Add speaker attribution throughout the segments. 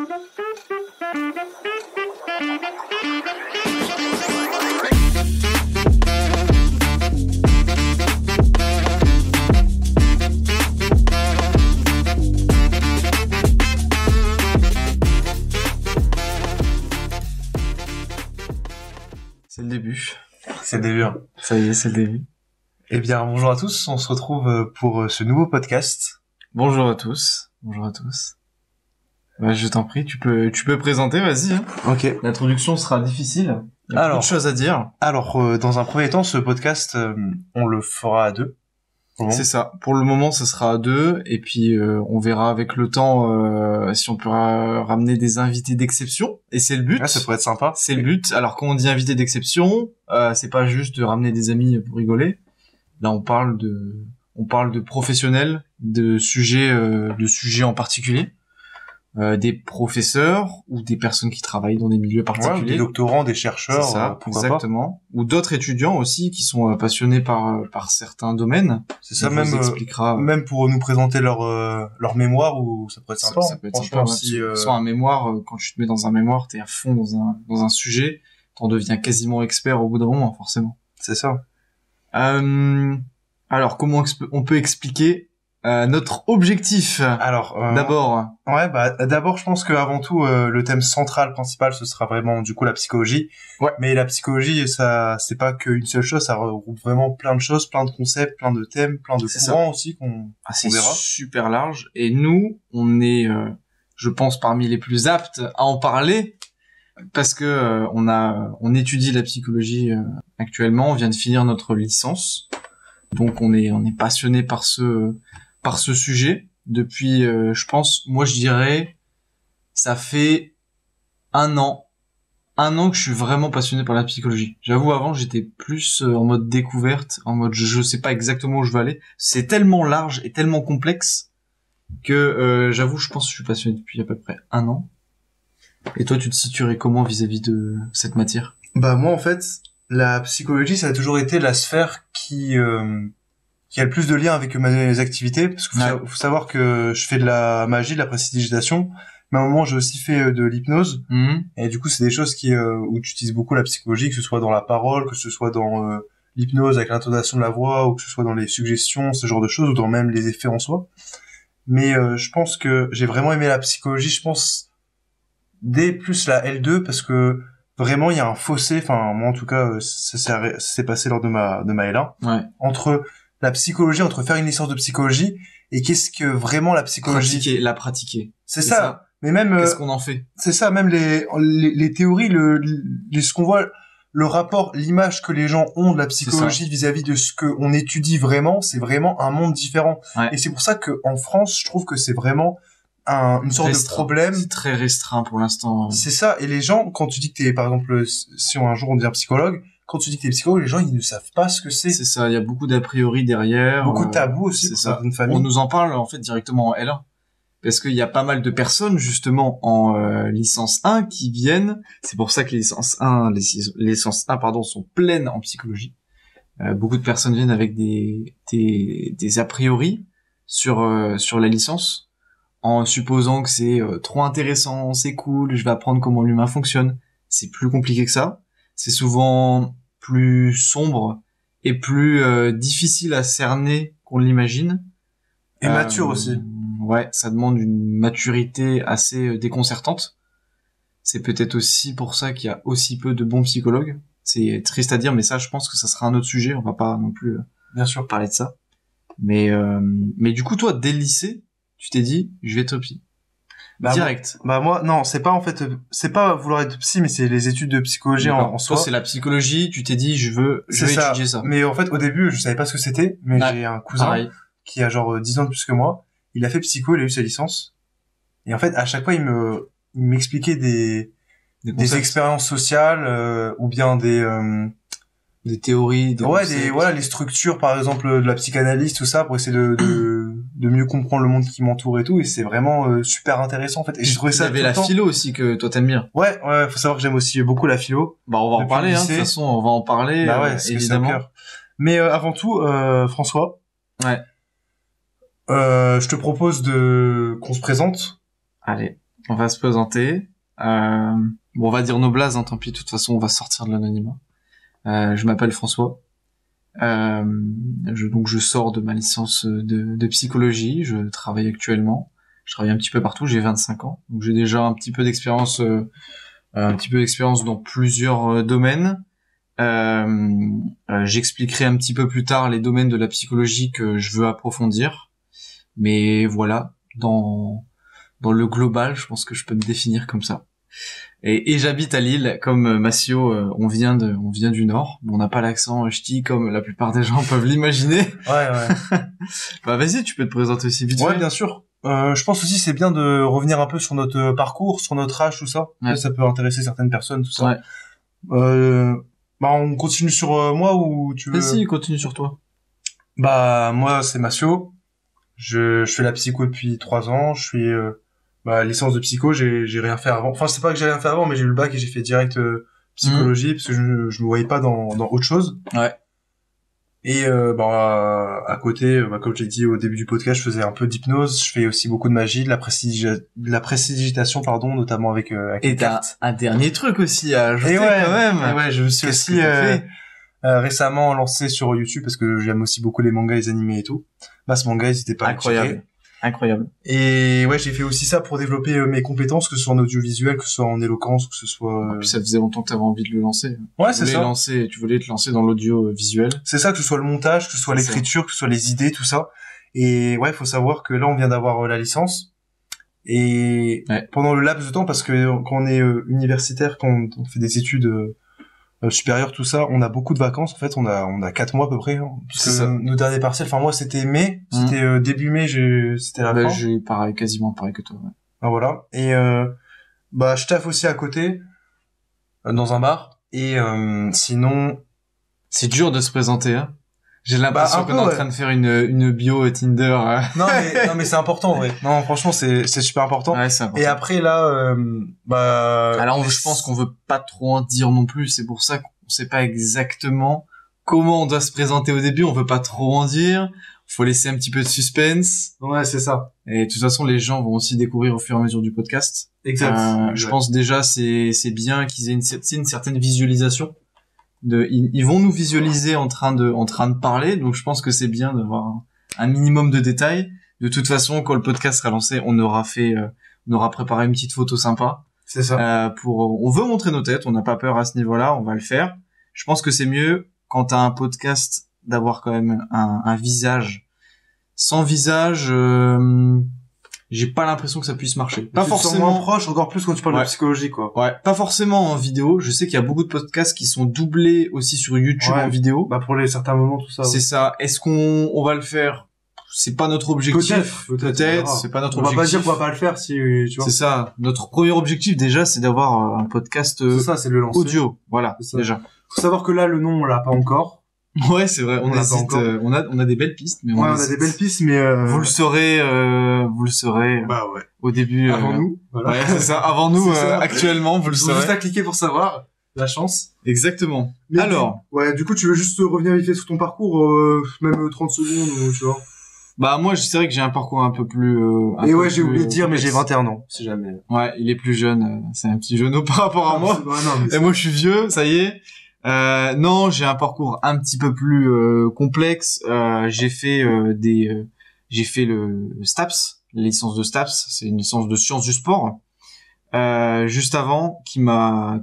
Speaker 1: C'est le début.
Speaker 2: C'est le début. Hein.
Speaker 1: Ça y est, c'est le début.
Speaker 2: Eh bien, bonjour à tous. On se retrouve pour ce nouveau podcast.
Speaker 1: Bonjour à tous. Bonjour à tous. Bah, je t'en prie, tu peux présenter, vas-y. Hein.
Speaker 2: Ok.
Speaker 1: L'introduction sera difficile. Il y a beaucoup de choses à dire.
Speaker 2: Alors, dans un premier temps, ce podcast, on le fera à deux.
Speaker 1: C'est ça. Pour le moment, ce sera à deux, et puis on verra avec le temps si on peut ramener des invités d'exception. Et c'est le but.
Speaker 2: Ah, ça pourrait être sympa.
Speaker 1: C'est le but. Alors quand on dit invité d'exception, c'est pas juste de ramener des amis pour rigoler. Là, on parle de professionnels, de sujets en particulier. Des professeurs ou des personnes qui travaillent dans des milieux particuliers,
Speaker 2: des doctorants, des chercheurs,
Speaker 1: c'est ça,
Speaker 2: pourquoi
Speaker 1: exactement, ou d'autres étudiants aussi qui sont passionnés par certains domaines.
Speaker 2: C'est ça,
Speaker 1: même
Speaker 2: pour nous présenter leur mémoire, ou ça pourrait être sympa.
Speaker 1: Ça peut être sympa. Soit un mémoire, quand tu te mets dans un mémoire, t'es à fond dans un sujet, t'en deviens quasiment expert au bout d'un moment, forcément.
Speaker 2: C'est ça.
Speaker 1: Alors comment on peut expliquer notre objectif?
Speaker 2: Alors,
Speaker 1: d'abord.
Speaker 2: Ouais, d'abord, je pense que avant tout, le thème central, principal, ce sera vraiment du coup la psychologie.
Speaker 1: Ouais.
Speaker 2: Mais la psychologie, ça, c'est pas qu'une seule chose, ça regroupe vraiment plein de choses, plein de concepts, plein de thèmes, plein de courants aussi qu'on verra.
Speaker 1: C'est super large. Et nous, on est, je pense, parmi les plus aptes à en parler parce que on étudie la psychologie actuellement. On vient de finir notre licence, donc on est passionné par ce sujet depuis, je pense, moi je dirais, ça fait un an que je suis vraiment passionné par la psychologie. J'avoue, avant j'étais plus en mode découverte, en mode je sais pas exactement où je vais aller. C'est tellement large et tellement complexe que j'avoue, je pense que je suis passionné depuis à peu près un an. Et toi, tu te situerais comment vis-à-vis de cette matière?
Speaker 2: Bah moi en fait, la psychologie, ça a toujours été la sphère qui a le plus de liens avec mes activités, parce que faut savoir que je fais de la magie, de la prestidigitation, mais à un moment j'ai aussi fait de l'hypnose, et du coup c'est des choses où tu utilises beaucoup la psychologie, que ce soit dans la parole, que ce soit dans l'hypnose avec l'intonation de la voix, ou que ce soit dans les suggestions, ce genre de choses, ou dans même les effets en soi. Mais je pense que j'ai vraiment aimé la psychologie, je pense, dès plus la L2, parce que vraiment il y a un fossé, enfin moi en tout cas ça s'est passé lors de ma L1, entre la psychologie, entre faire une licence de psychologie et qu'est-ce que vraiment la psychologie,
Speaker 1: la pratiquer.
Speaker 2: C'est ça. Mais même
Speaker 1: qu'est-ce qu'on en fait?
Speaker 2: C'est ça, même les théories, ce qu'on voit, le rapport, l'image que les gens ont de la psychologie vis-à-vis de ce que on étudie vraiment, c'est vraiment un monde différent. Et c'est pour ça que en France, je trouve que c'est vraiment une sorte de problème.
Speaker 1: C'est très restreint pour l'instant.
Speaker 2: C'est ça. Et les gens, quand tu dis que t'es, par exemple, si un jour on devient psychologue, quand tu dis que t'es psychologue, les gens, ils ne savent pas ce que c'est.
Speaker 1: C'est ça. Il y a beaucoup d'a priori derrière.
Speaker 2: Beaucoup de tabous aussi pour certaines familles.
Speaker 1: On nous en parle, en fait, directement en L1. Parce qu'il y a pas mal de personnes, justement, en licence 1 qui viennent. C'est pour ça que les licences 1, pardon, sont pleines en psychologie. Beaucoup de personnes viennent avec des a priori sur la licence, en supposant que c'est trop intéressant, c'est cool, je vais apprendre comment l'humain fonctionne. C'est plus compliqué que ça. C'est souvent plus sombre et plus difficile à cerner qu'on l'imagine.
Speaker 2: Et mature aussi.
Speaker 1: Ouais, ça demande une maturité assez déconcertante. C'est peut-être aussi pour ça qu'il y a aussi peu de bons psychologues. C'est triste à dire, mais ça, je pense que ça sera un autre sujet. On va pas non plus
Speaker 2: bien sûr
Speaker 1: parler de ça. Mais du coup, toi, dès le lycée, tu t'es dit, je vais être psy. Direct.
Speaker 2: Moi, non, c'est pas vouloir être psy, mais c'est les études de psychologie en soi.
Speaker 1: Toi, c'est la psychologie, tu t'es dit, je veux étudier ça.
Speaker 2: Mais en fait, au début, je savais pas ce que c'était, mais j'ai un cousin qui a genre 10 ans de plus que moi. Il a fait psycho, il a eu sa licence. Et en fait, à chaque fois, il m'expliquait des expériences sociales, ou bien
Speaker 1: des théories,
Speaker 2: les structures, par exemple, de la psychanalyse, tout ça, pour essayer de mieux comprendre le monde qui m'entoure et tout, et c'est vraiment super intéressant en fait. Et j'ai trouvé ça.
Speaker 1: Il y avait la philo aussi que toi t'aimes bien.
Speaker 2: Ouais, faut savoir que j'aime aussi beaucoup la philo.
Speaker 1: Bah on va en parler, de toute façon on va en parler.
Speaker 2: Bah ouais, évidemment. Mais avant tout, François.
Speaker 1: Ouais.
Speaker 2: Je te propose qu'on se présente.
Speaker 1: Allez. On va se présenter. Bon, on va dire nos blazes, hein, tant pis. De toute façon, on va sortir de l'anonymat. Je m'appelle François. Donc je sors de ma licence de psychologie. Je travaille actuellement. Je travaille un petit peu partout. J'ai 25 ans, donc j'ai déjà un petit peu d'expérience dans plusieurs domaines. J'expliquerai un petit peu plus tard les domaines de la psychologie que je veux approfondir. Mais voilà, dans le global, je pense que je peux me définir comme ça. Et j'habite à Lille, comme Massio, on vient du Nord. On n'a pas l'accent ch'ti comme la plupart des gens peuvent l'imaginer.
Speaker 2: Ouais.
Speaker 1: Bah vas-y, tu peux te présenter aussi vite fait.
Speaker 2: Ouais, bien sûr. Je pense aussi c'est bien de revenir un peu sur notre parcours, sur notre âge, tout ça.
Speaker 1: Ouais.
Speaker 2: Ça peut intéresser certaines personnes, tout ça.
Speaker 1: Ouais.
Speaker 2: Bah on continue sur moi ou tu veux?
Speaker 1: Vas-y, continue sur toi.
Speaker 2: Bah moi c'est Massio. Je fais la psycho depuis 3 ans. Je suis licence de psycho. J'ai rien fait avant. Enfin c'est pas que j'ai rien fait avant, mais j'ai eu le bac et j'ai fait direct psychologie parce que je me voyais pas dans autre chose.
Speaker 1: Ouais.
Speaker 2: Et à côté, comme j'ai dit au début du podcast, je faisais un peu d'hypnose. Je fais aussi beaucoup de magie, de la prestidigitation, pardon, notamment avec
Speaker 1: Et
Speaker 2: les
Speaker 1: t'as
Speaker 2: cartes.
Speaker 1: un dernier truc aussi à ajouter
Speaker 2: Et ouais,
Speaker 1: quand même.
Speaker 2: et ouais, je me suis
Speaker 1: Qu'est-ce
Speaker 2: aussi
Speaker 1: que t'as fait
Speaker 2: récemment lancé sur YouTube parce que j'aime aussi beaucoup les mangas, les animés et tout. Ce manga, n'hésitez pas à le checker.
Speaker 1: Incroyable.
Speaker 2: Et ouais, j'ai fait aussi ça pour développer mes compétences, que ce soit en audiovisuel, que ce soit en éloquence, que ce soit...
Speaker 1: Puis ça faisait longtemps que t'avais envie de le lancer.
Speaker 2: Ouais, c'est ça.
Speaker 1: Tu voulais te lancer dans l'audiovisuel.
Speaker 2: C'est ça, que ce soit le montage, que ce soit l'écriture, que ce soit les idées, tout ça. Et ouais, faut savoir que là, on vient d'avoir la licence. Et pendant le laps de temps, parce que quand on est universitaire, quand on fait des études supérieures, tout ça, on a beaucoup de vacances. En fait, on a 4 mois à peu près. Hein, parce que nos derniers partiels, enfin moi, c'était mai. C'était début mai, c'était la fin.
Speaker 1: J'ai quasiment pareil que toi. Ouais.
Speaker 2: Ah, voilà. Et je taffe aussi à côté dans un bar. Et sinon,
Speaker 1: c'est dur de se présenter, hein. J'ai l'impression qu'on est en train de faire une bio Tinder.
Speaker 2: Non mais c'est important, ouais. Non, franchement, c'est super important.
Speaker 1: Ouais, c'est important.
Speaker 2: Et après là,
Speaker 1: alors je pense qu'on veut pas trop en dire non plus. C'est pour ça qu'on sait pas exactement comment on doit se présenter au début. On veut pas trop en dire. Faut laisser un petit peu de suspense.
Speaker 2: Ouais, c'est ça.
Speaker 1: Et de toute façon, les gens vont aussi découvrir au fur et à mesure du podcast.
Speaker 2: Exact.
Speaker 1: Je pense déjà c'est bien qu'ils aient une certaine visualisation. Ils vont nous visualiser en train de parler, donc je pense que c'est bien d'avoir un minimum de détails. De toute façon, quand le podcast sera lancé, on aura préparé une petite photo sympa.
Speaker 2: C'est ça.
Speaker 1: On veut montrer nos têtes, on n'a pas peur à ce niveau-là, on va le faire. Je pense que c'est mieux quand t'as un podcast d'avoir quand même un visage. Sans visage, j'ai pas l'impression que ça puisse marcher. Pas forcément
Speaker 2: proche, encore plus quand tu parles de psychologie, quoi.
Speaker 1: Ouais, pas forcément en vidéo. Je sais qu'il y a beaucoup de podcasts qui sont doublés aussi sur YouTube en vidéo.
Speaker 2: Pour certains moments, tout ça.
Speaker 1: C'est ça. Est-ce qu'on va le faire? C'est pas notre objectif. Peut-être. C'est pas notre objectif.
Speaker 2: On va pas dire qu'on va pas le faire si, tu vois.
Speaker 1: C'est ça. Notre premier objectif, déjà, c'est d'avoir un podcast
Speaker 2: c'est le lancer.
Speaker 1: Audio. Voilà, déjà.
Speaker 2: Faut savoir que là, le nom, on l'a pas encore.
Speaker 1: Ouais, c'est vrai. On hésite. On a des belles pistes, mais
Speaker 2: on a des belles pistes, mais
Speaker 1: vous le saurez. Au début.
Speaker 2: Avant nous.
Speaker 1: Voilà. Ouais, c'est ça. Avant nous, actuellement, vous le saurez.
Speaker 2: Juste à cliquer pour savoir. La chance.
Speaker 1: Exactement.
Speaker 2: Mais
Speaker 1: alors.
Speaker 2: Du coup, tu veux juste revenir vite fait sur ton parcours, même 30 secondes, tu vois.
Speaker 1: Moi, c'est vrai que j'ai un parcours un peu plus.
Speaker 2: J'ai oublié de dire, mais j'ai 21 ans, si jamais.
Speaker 1: Ouais, il est plus jeune. C'est un petit genou par rapport à moi. Et moi, je suis vieux, ça y est. Non, j'ai un parcours un petit peu plus complexe. J'ai fait le STAPS, la licence de STAPS, c'est une licence de sciences du sport. Juste avant, qui m'a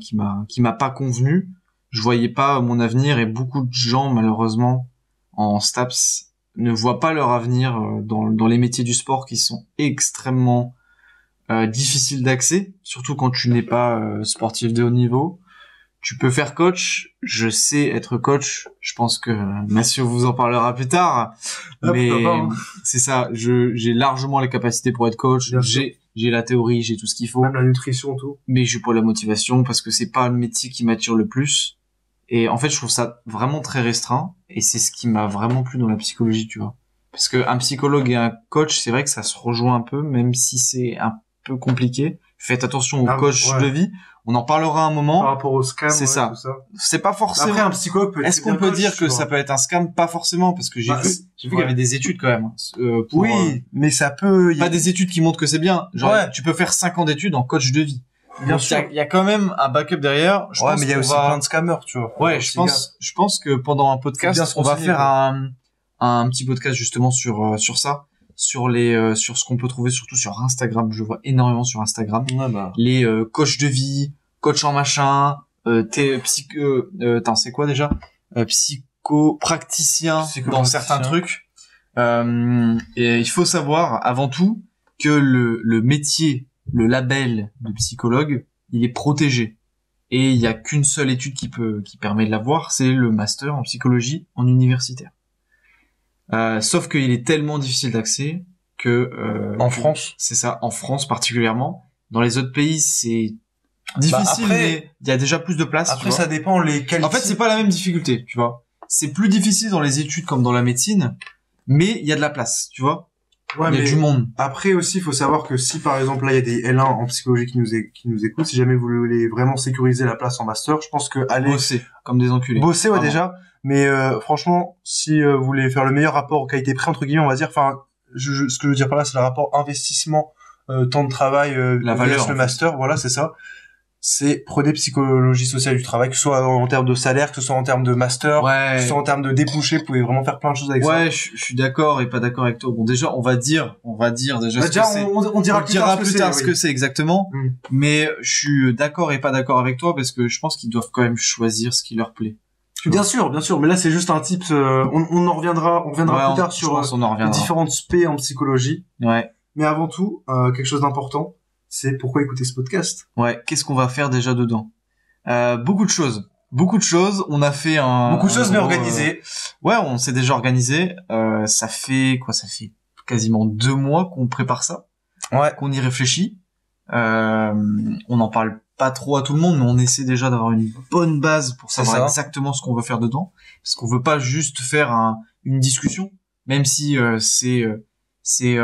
Speaker 1: pas convenu. Je voyais pas mon avenir et beaucoup de gens malheureusement en STAPS ne voient pas leur avenir dans les métiers du sport qui sont extrêmement difficiles d'accès, surtout quand tu n'es pas sportif de haut niveau. Tu peux faire coach, je sais être coach, je pense que Massio vous en parlera plus tard, mais c'est ça, j'ai largement les capacités pour être coach, j'ai la théorie, j'ai tout ce qu'il faut.
Speaker 2: Même la nutrition, tout.
Speaker 1: Mais j'ai pas la motivation parce que c'est pas le métier qui m'attire le plus. Et en fait, je trouve ça vraiment très restreint et c'est ce qui m'a vraiment plu dans la psychologie, tu vois. Parce que un psychologue et un coach, c'est vrai que ça se rejoint un peu, même si c'est un peu compliqué. Faites attention aux coachs de vie. On en parlera un moment.
Speaker 2: Par rapport au scam,
Speaker 1: c'est ça.
Speaker 2: tout ça.
Speaker 1: C'est pas forcément.
Speaker 2: Après, un psychologue peut être.
Speaker 1: Est-ce qu'on peut dire que ça peut être un scam? Pas forcément, parce que j'ai vu qu'il y avait des études quand même.
Speaker 2: Mais ça peut.
Speaker 1: Pas des études qui montrent que c'est bien. Genre, tu peux faire 5 ans d'études en coach de vie.
Speaker 2: Bien sûr.
Speaker 1: Il y a quand même un backup derrière.
Speaker 2: Je pense mais il y a aussi plein de scammers, tu vois.
Speaker 1: Ouais, je pense que pendant un podcast, on va faire un petit podcast justement sur ça. Sur ce qu'on peut trouver surtout sur Instagram. Je vois énormément sur Instagram.
Speaker 2: Ouais, bah.
Speaker 1: Les coachs de vie, coach en machin, c'est quoi déjà? Psychopraticien dans certains trucs. Et il faut savoir avant tout que le métier, le label de psychologue, il est protégé. Et il y a qu'une seule étude qui permet de l'avoir, c'est le master en psychologie en universitaire. Sauf qu'il est tellement difficile d'accès que
Speaker 2: en France,
Speaker 1: c'est ça, en France particulièrement. Dans les autres pays, c'est difficile, mais il y a déjà plus de place.
Speaker 2: Après, ça dépend les qualités.
Speaker 1: En fait, c'est pas la même difficulté, tu vois. C'est plus difficile dans les études comme dans la médecine, mais il y a de la place, tu vois.
Speaker 2: Ouais,
Speaker 1: il y a du monde.
Speaker 2: Après aussi, il faut savoir que si par exemple là il y a des L1 en psychologie qui nous écoutent, si jamais vous voulez vraiment sécuriser la place en master, je pense que allez
Speaker 1: bosser comme des enculés.
Speaker 2: Bosser, ouais, déjà. Mais franchement, si vous voulez faire le meilleur rapport qualité-prix entre guillemets, on va dire, enfin, ce que je veux dire par là, c'est le rapport investissement temps de travail,
Speaker 1: la valeur,
Speaker 2: le master, voilà, c'est ça. C'est prenez psychologie sociale du travail, que ce soit en termes de salaire, que ce soit en termes de master, que ce soit en termes de débouchés, vous pouvez vraiment faire plein de choses avec ça.
Speaker 1: Ouais, je suis d'accord et pas d'accord avec toi. Bon, déjà, on va dire déjà ce que c'est.
Speaker 2: On dira plus tard
Speaker 1: ce que c'est exactement. Mais je suis d'accord et pas d'accord avec toi parce que je pense qu'ils doivent quand même choisir ce qui leur plaît.
Speaker 2: Bien sûr, mais là c'est juste un tips. On en reviendra plus tard sur les différentes spé en psychologie.
Speaker 1: Ouais.
Speaker 2: Mais avant tout, quelque chose d'important, c'est pourquoi écouter ce podcast.
Speaker 1: Ouais. Qu'est-ce qu'on va faire déjà dedans? Beaucoup de choses. On a fait
Speaker 2: beaucoup de choses, mais organisées.
Speaker 1: Ouais, on s'est déjà organisé. Ça fait quasiment 2 mois qu'on prépare ça.
Speaker 2: Ouais.
Speaker 1: Qu'on y réfléchit. On en parle pas trop à tout le monde, mais on essaie déjà d'avoir une bonne base pour savoir exactement ce qu'on veut faire dedans, parce qu'on veut pas juste faire une discussion, même si c'est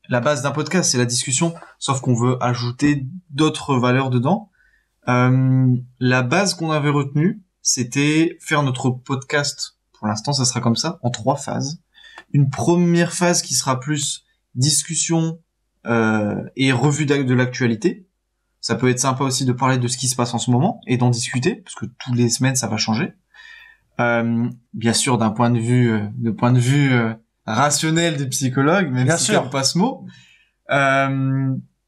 Speaker 1: la base d'un podcast, c'est la discussion, sauf qu'on veut ajouter d'autres valeurs dedans. La base qu'on avait retenue, c'était faire notre podcast. Pour l'instant, ça sera comme ça, en 3 phases. Une première phase qui sera plus discussion et revue de l'actualité. Ça peut être sympa aussi de parler de ce qui se passe en ce moment et d'en discuter, parce que toutes les semaines ça va changer. Bien sûr, d'un point de vue rationnel des psychologues, même si j'aime pas ce mot.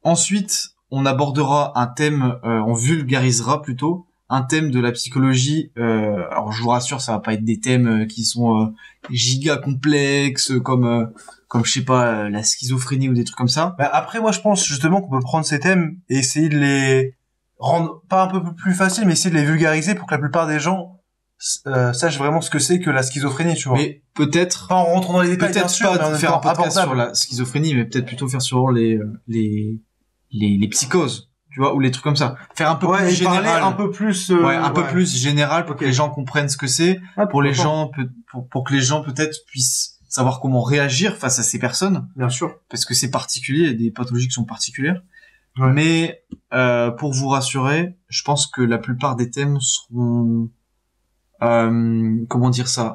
Speaker 1: Ensuite, on abordera un thème, on vulgarisera plutôt un thème de la psychologie. Alors je vous rassure, ça va pas être des thèmes qui sont giga complexes comme je sais pas, la schizophrénie ou des trucs comme ça.
Speaker 2: Bah après, moi, je pense justement qu'on peut prendre ces thèmes et essayer de les rendre pas un peu plus faciles, mais essayer de les vulgariser pour que la plupart des gens sachent vraiment ce que c'est que la schizophrénie, tu vois.
Speaker 1: Mais peut-être
Speaker 2: pas en rentrant dans les détails, bien sûr,
Speaker 1: pas mais faire un podcast sur la schizophrénie, mais peut-être plutôt faire sur les psychoses, tu vois, ou les trucs comme ça. Faire un peu plus général,
Speaker 2: parler un peu plus
Speaker 1: plus général pour que les gens comprennent ce que c'est, pour les gens pour que les gens peut-être puissent savoir comment réagir face à ces personnes.
Speaker 2: Bien sûr.
Speaker 1: Parce que c'est particulier, il y a des pathologies qui sont particulières.
Speaker 2: Ouais.
Speaker 1: Mais pour vous rassurer, je pense que la plupart des thèmes seront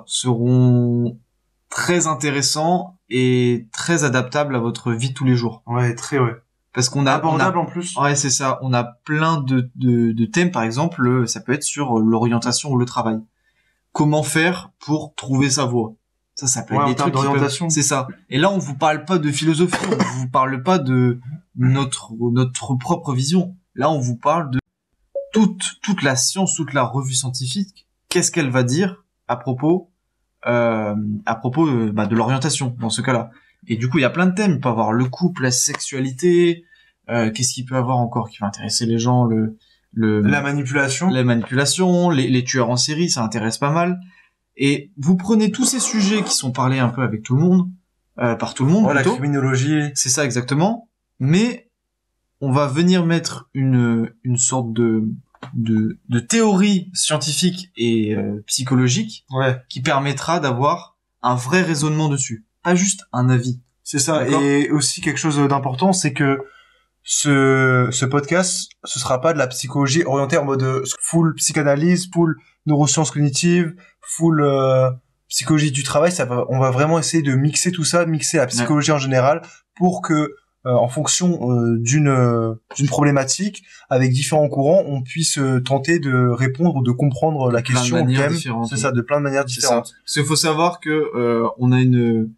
Speaker 1: seront très intéressants et très adaptables à votre vie de tous les jours.
Speaker 2: Ouais,
Speaker 1: Parce qu'on a
Speaker 2: abordable en plus.
Speaker 1: Ouais, c'est ça. On a plein de thèmes, par exemple, ça peut être sur l'orientation ou le travail. Comment faire pour trouver sa voie? Ça peut être des trucs
Speaker 2: d'orientation.
Speaker 1: C'est ça. Et là, on vous parle pas de philosophie, on vous parle pas de notre propre vision. Là, on vous parle de toute la science, toute la revue scientifique. Qu'est-ce qu'elle va dire à propos de l'orientation dans ce cas-là. Et du coup, il y a plein de thèmes. Il peut y avoir le couple, la sexualité. Qu'est-ce qu'il peut y avoir encore qui va intéresser les gens?
Speaker 2: La manipulation.
Speaker 1: Les tueurs en série, ça intéresse pas mal. Et vous prenez tous ces sujets qui sont parlés un peu avec tout le monde, par tout le monde.
Speaker 2: La criminologie.
Speaker 1: C'est ça exactement. Mais on va venir mettre une sorte de théorie scientifique et psychologique qui permettra d'avoir un vrai raisonnement dessus, pas juste un avis.
Speaker 2: C'est ça. Et aussi quelque chose d'important, c'est que ce podcast, ce sera pas de la psychologie orientée en mode full psychanalyse, full neurosciences cognitives, full psychologie du travail. On va vraiment essayer de mixer tout ça, mixer la psychologie en général pour que en fonction d'une problématique avec différents courants, on puisse tenter de répondre ou de comprendre la question, le thème. C'est ça, de plein de manières différentes.
Speaker 1: Parce qu'il faut savoir que on a une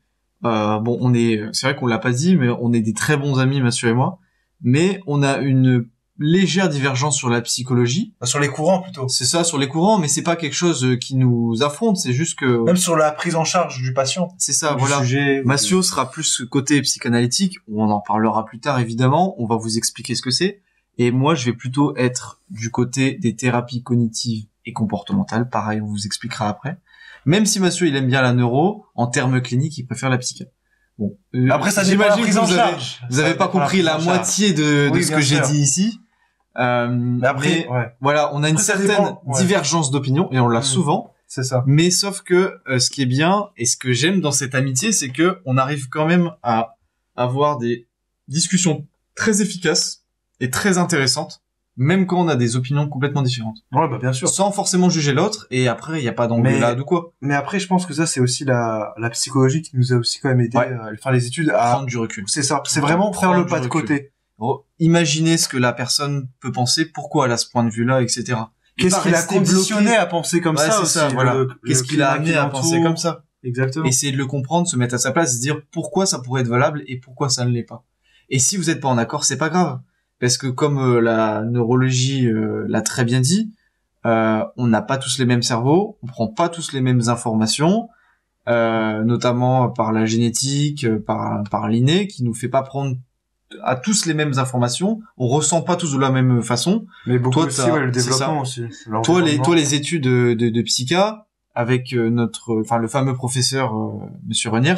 Speaker 1: c'est vrai qu'on l'a pas dit, mais on est des très bons amis, Mathieu et moi, mais on a une légère divergence sur la psychologie.
Speaker 2: Sur les courants plutôt.
Speaker 1: C'est ça, sur les courants, mais c'est pas quelque chose qui nous affronte, c'est juste que...
Speaker 2: Même sur la prise en charge du patient.
Speaker 1: C'est ça, voilà. Mathieu sera plus côté psychanalytique, on en parlera plus tard évidemment, on va vous expliquer ce que c'est, et moi je vais plutôt être du côté des thérapies cognitives et comportementales, pareil, on vous expliquera après. Même si Mathieu il aime bien la neuro, en termes cliniques il préfère la psycha. Bon.
Speaker 2: Après ça dépend de la prise en charge.
Speaker 1: Vous avez pas compris la moitié de ce que j'ai dit ici.
Speaker 2: Mais après,
Speaker 1: voilà, on a une certaine divergence d'opinion et on l'a souvent.
Speaker 2: C'est ça.
Speaker 1: Mais sauf que ce qui est bien et ce que j'aime dans cette amitié, c'est que on arrive quand même à avoir des discussions très efficaces et très intéressantes, même quand on a des opinions complètement différentes.
Speaker 2: Ouais, bah bien sûr.
Speaker 1: Sans forcément juger l'autre. Et après, il y a pas d'engueulade ou quoi.
Speaker 2: Mais après, je pense que ça, c'est aussi la psychologie qui nous a aussi quand même aidé à faire les études, à
Speaker 1: prendre du recul.
Speaker 2: C'est ça. C'est vraiment faire le pas de côté.
Speaker 1: Imaginez ce que la personne peut penser, pourquoi elle a ce point de vue-là, etc.
Speaker 2: Qu'est-ce qui l'a conditionné à penser comme ça aussi,
Speaker 1: voilà. Qu'est-ce qui l'a amené à penser comme ça?
Speaker 2: Exactement.
Speaker 1: Essayer de le comprendre, se mettre à sa place, se dire pourquoi ça pourrait être valable et pourquoi ça ne l'est pas. Et si vous n'êtes pas en accord, c'est pas grave. Parce que comme la neurologie l'a très bien dit, on n'a pas tous les mêmes cerveaux, on prend pas tous les mêmes informations, notamment par la génétique, par l'inné, qui nous fait pas prendre à tous les mêmes informations, on ressent pas tous de la même façon.
Speaker 2: Mais beaucoup aussi, le développement aussi.
Speaker 1: Toi les études de psycha avec le fameux professeur Monsieur Reniers,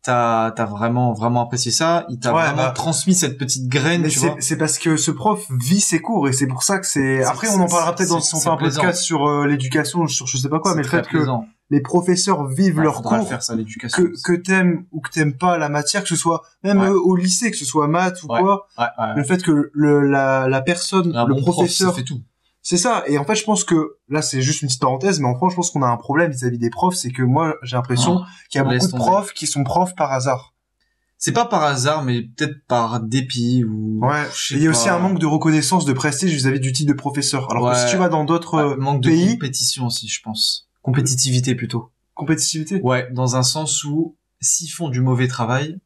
Speaker 1: t'as vraiment apprécié ça, il t'a vraiment transmis cette petite graine.
Speaker 2: Mais c'est parce que ce prof vit ses cours et c'est pour ça que c'est. Après, on en parlera peut-être dans son podcast sur l'éducation, sur je sais pas quoi, mais le fait que les professeurs vivent leur cours,
Speaker 1: faire ça, l'éducation,
Speaker 2: que t'aimes ou que t'aimes pas la matière, que ce soit même au lycée, que ce soit maths ou quoi, le fait que la personne, le professeur,
Speaker 1: ça fait tout.
Speaker 2: C'est ça. Et en fait, je pense que là, c'est juste une petite parenthèse, mais en France, je pense qu'on a un problème vis-à-vis des profs, c'est que moi, j'ai l'impression qu'il y a beaucoup de profs qui sont profs par hasard.
Speaker 1: C'est pas par hasard, mais peut-être par dépit ou.
Speaker 2: Ouais. Il y a aussi un manque de reconnaissance, de prestige vis-à-vis du titre de professeur. Alors que si tu vas dans d'autres
Speaker 1: manque
Speaker 2: pays,
Speaker 1: de compétition aussi, je pense. Compétitivité plutôt.
Speaker 2: Compétitivité.
Speaker 1: Ouais, dans un sens où s'ils font du mauvais travail,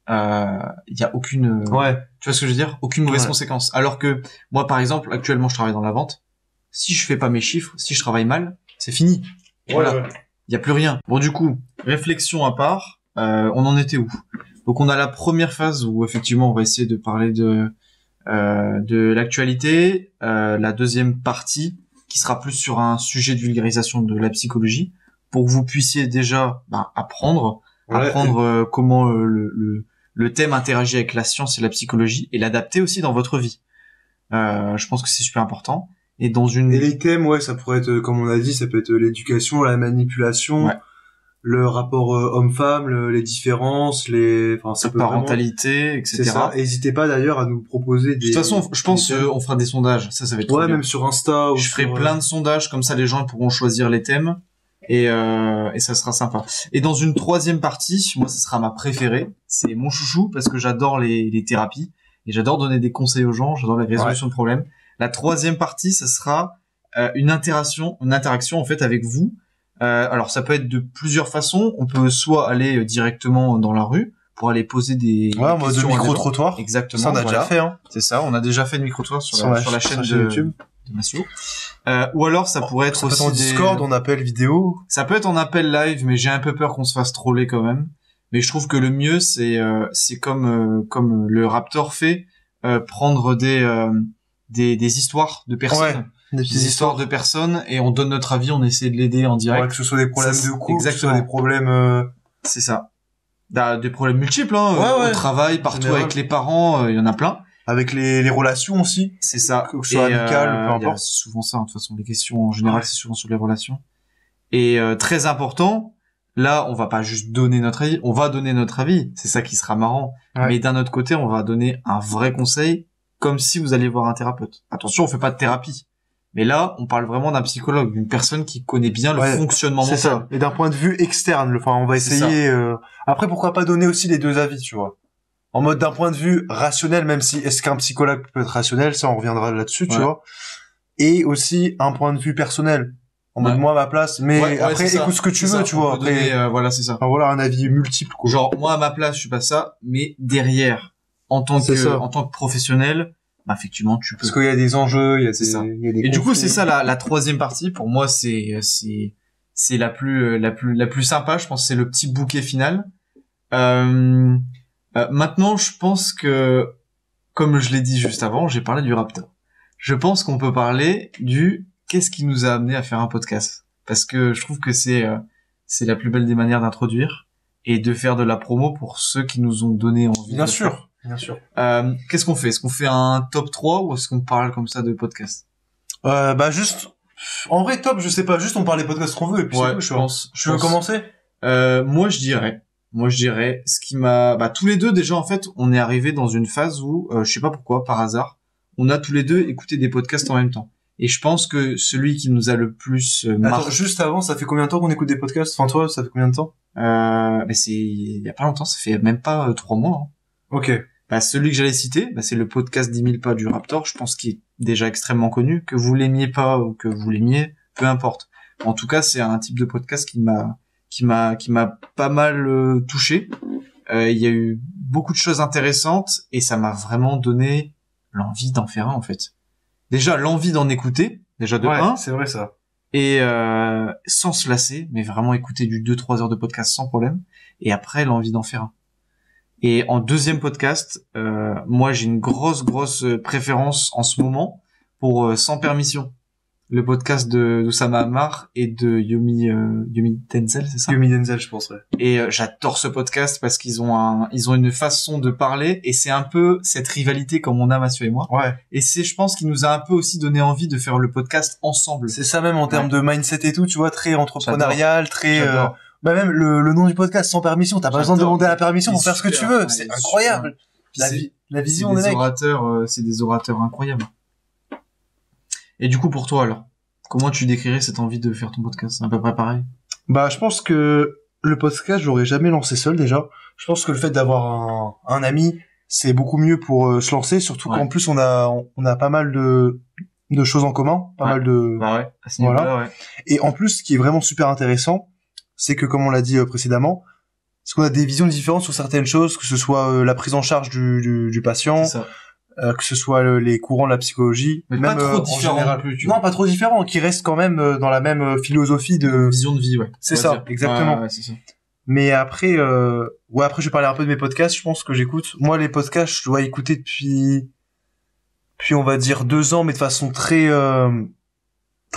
Speaker 1: il y a aucune. Tu vois ce que je veux dire? Aucune mauvaise conséquence. Alors que moi, par exemple, actuellement, je travaille dans la vente. Si je fais pas mes chiffres, si je travaille mal, c'est fini. Voilà. Il y a plus rien. Bon, du coup, réflexion à part, on en était où? Donc, on a la première phase où effectivement, on va essayer de parler de l'actualité. La deuxième partie, qui sera plus sur un sujet de vulgarisation de la psychologie, pour que vous puissiez déjà apprendre comment le thème interagit avec la science et la psychologie et l'adapter aussi dans votre vie. Je pense que c'est super important. Et
Speaker 2: les thèmes, ça pourrait être, comme on a dit, ça peut être l'éducation, la manipulation, le rapport homme-femme, les différences, la
Speaker 1: parentalité, etc.
Speaker 2: C'est ça. N'hésitez pas d'ailleurs à nous proposer
Speaker 1: de toute façon, je pense on fera des sondages. Ça va être trop bien.
Speaker 2: Même sur Insta.
Speaker 1: Je ferai plein de sondages, comme ça les gens pourront choisir les thèmes. Et ça sera sympa. Et dans une troisième partie, moi, ce sera ma préférée. C'est mon chouchou, parce que j'adore les thérapies. Et j'adore donner des conseils aux gens. J'adore la résolution de problèmes. La troisième partie, ça sera une interaction en fait avec vous. Alors ça peut être de plusieurs façons. On peut soit aller directement dans la rue pour aller poser des
Speaker 2: en mode micro-trottoir.
Speaker 1: Exactement.
Speaker 2: Ça on a déjà fait.
Speaker 1: C'est ça, on a déjà fait de micro-trottoir sur la chaîne de YouTube de Massio. Ou alors ça pourrait être aussi
Speaker 2: en Discord, on appelle vidéo.
Speaker 1: Ça peut être en appel live, mais j'ai un peu peur qu'on se fasse troller quand même. Mais je trouve que le mieux c'est comme le Raptor fait, prendre des histoires de personnes, des histoires de personnes, et on donne notre avis, on essaie de l'aider en direct.
Speaker 2: Que ce soit des problèmes de couple, que ce soit des problèmes.
Speaker 1: C'est ça. Des problèmes multiples, au travail, partout avec les parents, il y en a plein.
Speaker 2: Avec les relations aussi.
Speaker 1: C'est ça.
Speaker 2: Que ce soit amical, peu importe.
Speaker 1: C'est souvent ça, de toute façon, les questions en général, c'est souvent sur les relations. Et très important, là, on va pas juste donner notre avis, on va donner notre avis. C'est ça qui sera marrant.
Speaker 2: Ouais.
Speaker 1: Mais d'un autre côté, on va donner un vrai conseil, comme si vous alliez voir un thérapeute. Attention, on fait pas de thérapie. Mais là, on parle vraiment d'un psychologue, d'une personne qui connaît bien le fonctionnement mental.
Speaker 2: C'est ça. Et d'un point de vue externe, enfin, on va essayer. Après, pourquoi pas donner aussi les deux avis, tu vois. En mode d'un point de vue rationnel, même si est-ce qu'un psychologue peut être rationnel, ça on reviendra là-dessus, tu vois. Et aussi un point de vue personnel. En mode moi à ma place, mais après écoute ce que tu veux, tu vois. Après,
Speaker 1: voilà, c'est ça.
Speaker 2: Enfin, voilà, un avis multiple, quoi.
Speaker 1: Genre moi à ma place, je suis pas ça, mais derrière, en tant que professionnel, bah effectivement tu peux.
Speaker 2: Parce qu'il y a des enjeux, il y a des
Speaker 1: et conflits. Du coup c'est ça la troisième partie. Pour moi c'est la plus sympa. Je pense que c'est le petit bouquet final. Maintenant je pense que comme je l'ai dit juste avant, j'ai parlé du Raptor. Je pense qu'on peut parler du qu'est-ce qui nous a amené à faire un podcast, parce que je trouve que c'est la plus belle des manières d'introduire et de faire de la promo pour ceux qui nous ont donné envie.
Speaker 2: Bien sûr.
Speaker 1: Qu'est-ce qu'on fait? Est-ce qu'on fait un top 3 ou est-ce qu'on parle comme ça de podcast?
Speaker 2: Bah juste en vrai top, je sais pas, juste on parle des podcasts qu'on veut et puis c'est tout,
Speaker 1: je pense.
Speaker 2: Tu veux commencer?
Speaker 1: Moi je dirais ce qui m'a tous les deux déjà en fait, on est arrivé dans une phase où je sais pas pourquoi par hasard, on a tous les deux écouté des podcasts en même temps. Et je pense que celui qui nous a le plus marqué...
Speaker 2: Attends, juste avant, ça fait combien de temps qu'on écoute des podcasts? Enfin, toi, ça fait combien de temps?
Speaker 1: Mais c'est, il y a pas longtemps, ça fait même pas 3 mois. Hein.
Speaker 2: Ok.
Speaker 1: Celui que j'allais citer, c'est le podcast 10 000 pas du Raptor. Je pense qu'il est déjà extrêmement connu. Que vous l'aimiez pas ou que vous l'aimiez, peu importe. En tout cas, c'est un type de podcast qui m'a pas mal touché. Il y a eu beaucoup de choses intéressantes et ça m'a vraiment donné l'envie d'en faire un, en fait. Déjà, l'envie d'en écouter, déjà de 1.
Speaker 2: C'est vrai, ça.
Speaker 1: Et sans se lasser, mais vraiment écouter du 2-3 heures de podcast sans problème. Et après, l'envie d'en faire un. Et en deuxième podcast, moi, j'ai une grosse préférence en ce moment pour Sans Permission. Le podcast d'Oussama Ammar et de Yomi Denzel, c'est ça?
Speaker 2: Yomi Denzel, je pense, ouais.
Speaker 1: Et j'adore ce podcast parce qu'ils ont une façon de parler et c'est un peu cette rivalité comme on a Mathieu et moi.
Speaker 2: Ouais.
Speaker 1: Et c'est, je pense, qui nous a un peu aussi donné envie de faire le podcast ensemble.
Speaker 2: C'est ça même en termes de mindset et tout, tu vois, très entrepreneurial, très... même le nom du podcast, Sans Permission, t'as pas besoin de demander la permission pour faire ce que tu veux. C'est incroyable. La vision des mecs.
Speaker 1: C'est des orateurs incroyables. Et du coup, pour toi, alors, comment tu décrirais cette envie de faire ton podcast? C'est à peu près pareil.
Speaker 2: Je pense que le podcast, j'aurais jamais lancé seul, déjà. Je pense que le fait d'avoir un ami, c'est beaucoup mieux pour se lancer, surtout qu'en plus, on a pas mal de choses en commun, pas mal de...
Speaker 1: à ce niveau-là,
Speaker 2: Et en plus, ce qui est vraiment super intéressant, c'est que, comme on l'a dit précédemment, c'est qu'on a des visions différentes sur certaines choses, que ce soit la prise en charge du patient,
Speaker 1: c'est ça.
Speaker 2: Que ce soit les courants de la psychologie,
Speaker 1: mais
Speaker 2: même
Speaker 1: pas trop différents non plus,
Speaker 2: non, pas trop différents, qui restent quand même dans la même philosophie de
Speaker 1: vision de vie, ouais.
Speaker 2: C'est ça, exactement.
Speaker 1: C'est ça.
Speaker 2: Mais après, après, je vais parler un peu de mes podcasts. Je pense que j'écoute. Moi, les podcasts, je dois écouter depuis, on va dire 2 ans, mais de façon très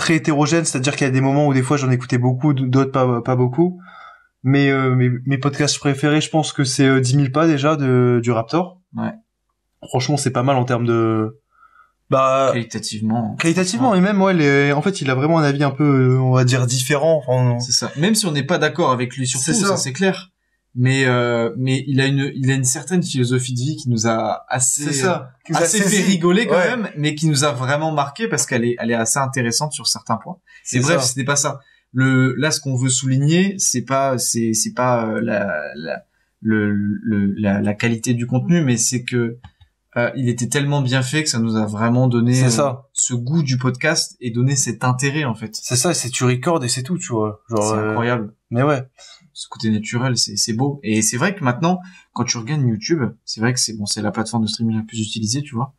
Speaker 2: hétérogène. C'est-à-dire qu'il y a des moments où des fois j'en écoutais beaucoup, d'autres pas beaucoup. Mais mes podcasts préférés, je pense que c'est 10 000 pas déjà du Raptor.
Speaker 1: Ouais.
Speaker 2: Franchement, c'est pas mal en termes de...
Speaker 1: Qualitativement,
Speaker 2: et même en fait, il a vraiment un avis un peu, on va dire, différent. Enfin,
Speaker 1: c'est ça. Même si on n'est pas d'accord avec lui sur tout, ça c'est clair. Mais il a une certaine philosophie de vie qui nous a assez fait rigoler quand même, mais qui nous a vraiment marqué parce qu'elle est assez intéressante sur certains points. Et bref, c'était pas ça. Là, ce qu'on veut souligner, c'est pas la qualité du contenu, mais c'est que il était tellement bien fait que ça nous a vraiment donné ce goût du podcast et donné cet intérêt, en fait.
Speaker 2: C'est ça, tu recordes et c'est tout, tu vois. Genre,
Speaker 1: c'est incroyable.
Speaker 2: Mais ouais.
Speaker 1: Ce côté naturel, c'est beau. Et c'est vrai que maintenant, quand tu regardes YouTube, c'est vrai que c'est la plateforme de streaming la plus utilisée, tu vois.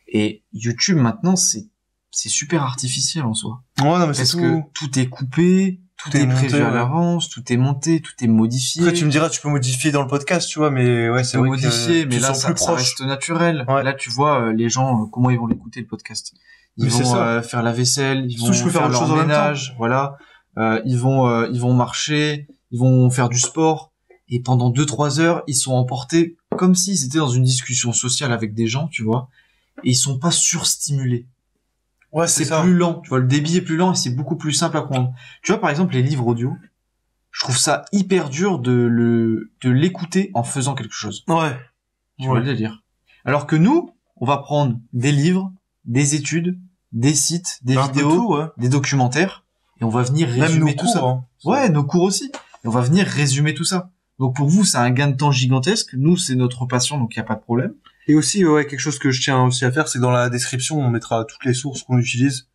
Speaker 1: Et YouTube, maintenant, c'est super artificiel en soi.
Speaker 2: Ouais, non, mais
Speaker 1: parce que tout est coupé, tout est prévu à l'avance, tout est monté, tout est modifié.
Speaker 2: Après, tu me diras, tu peux modifier dans le podcast, tu vois, mais ouais, c'est vrai
Speaker 1: modifier, mais là, ça reste naturel.
Speaker 2: Ouais.
Speaker 1: Là, tu vois, les gens, comment ils vont l'écouter, le podcast. Ils vont faire la vaisselle, ils vont faire leur ménage, voilà. Ils vont marcher, ils vont faire du sport. Et pendant 2-3 heures, ils sont emportés comme s'ils étaient dans une discussion sociale avec des gens, tu vois. Et ils sont pas surstimulés.
Speaker 2: Ouais,
Speaker 1: c'est plus lent. Tu vois, le débit est plus lent et c'est beaucoup plus simple à comprendre. Tu vois, par exemple, les livres audio. je trouve ça hyper dur de l'écouter en faisant quelque chose.
Speaker 2: Ouais.
Speaker 1: Tu vois le délire. Alors que nous, on va prendre des livres, des études, des sites, des vidéos, des documentaires, et on va venir résumer tout ça. Hein. Ouais, nos cours aussi. Et on va venir résumer tout ça. Donc pour vous, c'est un gain de temps gigantesque. Nous, c'est notre passion, donc il y a pas de problème.
Speaker 2: Et aussi, quelque chose que je tiens aussi à faire, c'est que dans la description, on mettra toutes les sources qu'on utilise.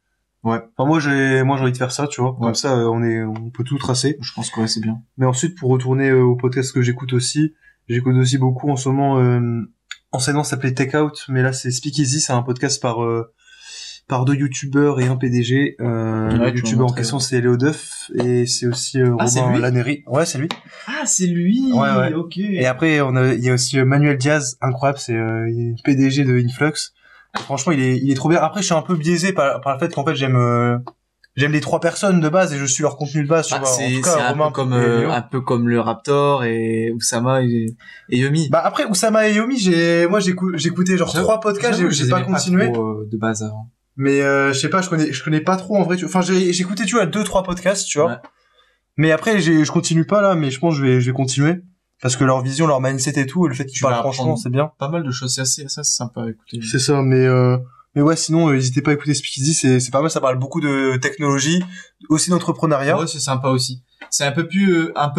Speaker 2: Ouais. Enfin, moi, j'ai envie de faire ça, tu vois. Ouais. Comme ça, on peut tout tracer.
Speaker 1: Je pense que ouais, c'est bien.
Speaker 2: Mais ensuite, pour retourner au podcast que j'écoute aussi beaucoup en ce moment, anciennement, ça s'appelait Take Out, mais là, c'est Speakeasy, c'est un podcast par deux youtubeurs et un PDG. Le youtubeur en question, c'est Léo Duff, et c'est aussi Robin Laneri. Ouais, c'est lui.
Speaker 1: Ah, c'est lui. Ouais. Ok.
Speaker 2: Et après, il y a aussi Manuel Diaz, incroyable, c'est PDG de Influx. Franchement, il est trop bien. Après, je suis un peu biaisé par le fait qu'en fait, j'aime les trois personnes de base et je suis leur contenu de base, tu vois.
Speaker 1: En tout cas, un peu comme le Raptor et Oussama et Yomi.
Speaker 2: Bah après, Oussama et Yomi, j'écoutais genre 3 podcasts, j'ai pas continué.
Speaker 1: Pas trop, de base avant.
Speaker 2: Mais je sais pas, je connais pas trop en vrai. Enfin, j'écoutais, tu vois, 2-3 podcasts, tu vois. Ouais. Mais après, je continue pas là, mais je pense que je vais continuer. Parce que leur vision, leur mindset et tout, et le fait qu'ils parlent franchement, c'est bien.
Speaker 1: Pas mal de choses, c'est assez sympa à écouter.
Speaker 2: C'est ça, mais ouais, sinon, n'hésitez pas à écouter Speakeasy, c'est pas mal, ça parle beaucoup de technologie, aussi d'entrepreneuriat.
Speaker 1: Ouais, c'est sympa aussi. C'est un peu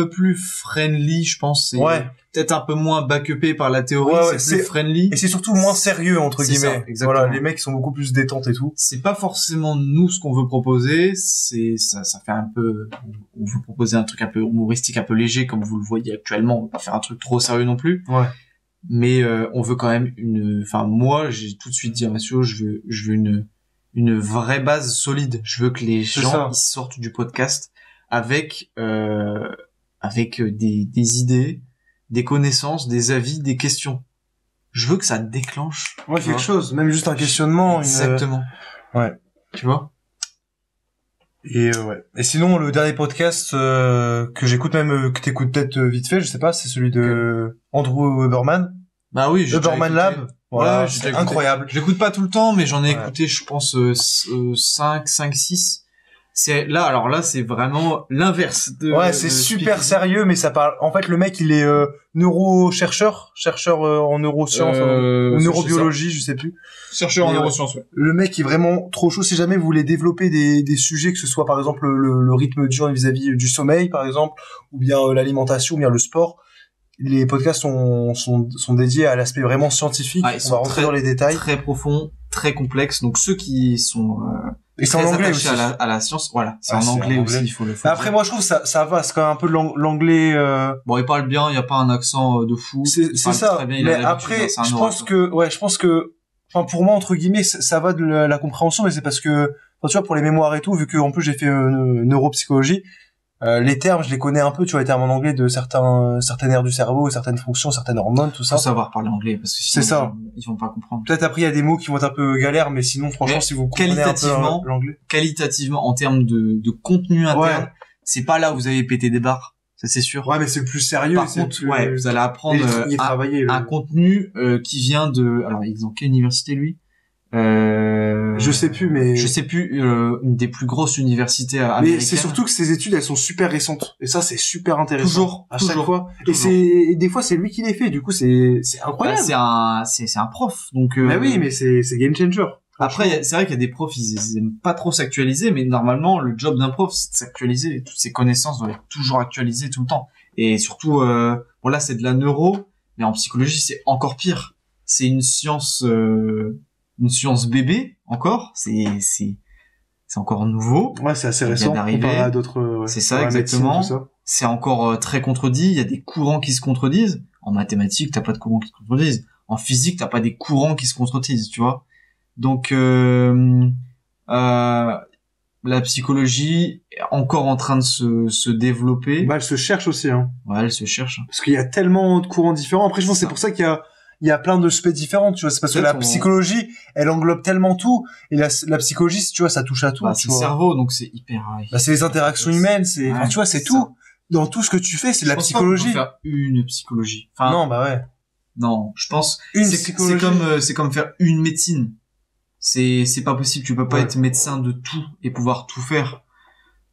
Speaker 1: plus friendly, je pense. Ouais. Peut-être un peu moins backupé par la théorie, c'est plus friendly.
Speaker 2: Et c'est surtout moins sérieux, entre guillemets. Ça, exactement. Voilà, les mecs sont beaucoup plus détentes et tout.
Speaker 1: C'est pas forcément nous ce qu'on veut proposer, ça fait un peu, on veut proposer un truc un peu humoristique, un peu léger, comme vous le voyez actuellement. On va pas faire un truc trop sérieux non plus. Ouais. Mais, on veut quand même moi, j'ai tout de suite dit à Mathieu, je veux une vraie base solide. Je veux que les gens, ils sortent du podcast avec des idées, des connaissances, des avis, des questions. Je veux que ça déclenche.
Speaker 2: Ouais, quelque chose, même juste un questionnement.
Speaker 1: Exactement.
Speaker 2: Ouais.
Speaker 1: Tu vois?
Speaker 2: Et ouais. Et sinon, le dernier podcast que j'écoute, même que t'écoutes peut-être vite fait, je sais pas, c'est celui de Andrew Huberman.
Speaker 1: Bah oui,
Speaker 2: Huberman Lab. Voilà, c'est incroyable.
Speaker 1: J'écoute pas tout le temps, mais j'en ai écouté, je pense, 5, 6. C'est c'est vraiment l'inverse de.
Speaker 2: Ouais, c'est super sérieux, mais ça parle. En fait, le mec, il est chercheur en neurosciences, ou neurobiologie, je sais plus.
Speaker 1: Chercheur en neurosciences, ouais.
Speaker 2: Le mec est vraiment trop chaud. Si jamais vous voulez développer des sujets, que ce soit par exemple le rythme du jour vis-à-vis du sommeil, par exemple, ou bien l'alimentation, ou bien le sport, les podcasts sont dédiés à l'aspect vraiment scientifique.
Speaker 1: Ils sont rentrer dans les détails. Très profonds, très complexes. Donc ceux qui sont
Speaker 2: et c'est en anglais aussi.
Speaker 1: À la science, voilà. C'est en anglais aussi, il faut le faire.
Speaker 2: Après, moi, je trouve ça va, c'est quand même un peu de l'anglais,
Speaker 1: Bon, il parle bien, il y a pas un accent de fou.
Speaker 2: C'est ça. Très bien, mais après, je pense que, enfin, pour moi, entre guillemets, ça va de la compréhension, mais c'est parce que, tu vois, pour les mémoires et tout, vu que, en plus, j'ai fait neuropsychologie, les termes, je les connais un peu, tu vois, les termes en anglais de certaines aires du cerveau, certaines fonctions, certaines hormones, tout ça.
Speaker 1: Faut savoir parler anglais, parce que sinon, ils vont pas comprendre.
Speaker 2: Peut-être après, il y a des mots qui vont être un peu galères, mais sinon, franchement, si vous comprenez un peu l'anglais.
Speaker 1: Qualitativement, en termes de contenu interne, c'est pas là où vous avez pété des barres. Ça, c'est sûr.
Speaker 2: Ouais, mais c'est le plus sérieux.
Speaker 1: Par contre, vous allez apprendre un contenu qui vient de... Alors, il est dans quelle université, lui?
Speaker 2: Je sais plus, mais
Speaker 1: une des plus grosses universités américaines.
Speaker 2: Mais c'est surtout que ces études, elles sont super récentes, et ça, c'est super intéressant.
Speaker 1: Toujours,
Speaker 2: chaque fois. Et des fois, c'est lui qui les fait. Du coup, c'est incroyable.
Speaker 1: C'est un prof, donc.
Speaker 2: Bah oui, mais c'est game changer.
Speaker 1: Après, c'est vrai qu'il y a des profs, ils aiment pas trop s'actualiser, mais normalement, le job d'un prof, c'est de s'actualiser. Toutes ses connaissances doivent être toujours actualisées tout le temps. Et surtout, là, c'est de la neuro, mais en psychologie, c'est encore pire. C'est une science bébé encore, c'est encore nouveau.
Speaker 2: Ouais, c'est assez récent. Comparé à d'autres.
Speaker 1: C'est ça, exactement. C'est encore très contredit. Il y a des courants qui se contredisent. En mathématiques, t'as pas de courants qui se contredisent. En physique, t'as pas des courants qui se contredisent, tu vois. Donc, la psychologie est encore en train de se développer.
Speaker 2: Bah, elle se cherche aussi, hein.
Speaker 1: Ouais, elle se cherche.
Speaker 2: Parce qu'il y a tellement de courants différents. Après, je pense que c'est pour ça qu'il y a plein de spectres différents, tu vois. C'est parce que la psychologie, elle englobe tellement tout. Et la psychologie, tu vois, ça touche à tout.
Speaker 1: Bah, c'est le cerveau, donc c'est hyper...
Speaker 2: Bah, c'est les interactions humaines, enfin, tu vois, c'est tout. Ça. Dans tout ce que tu fais, c'est de la psychologie.
Speaker 1: Je pense pas qu'on peut faire une psychologie.
Speaker 2: Enfin, non, bah ouais.
Speaker 1: Non, je pense... C'est comme faire une médecine. C'est pas possible. Tu peux pas être médecin de tout et pouvoir tout faire.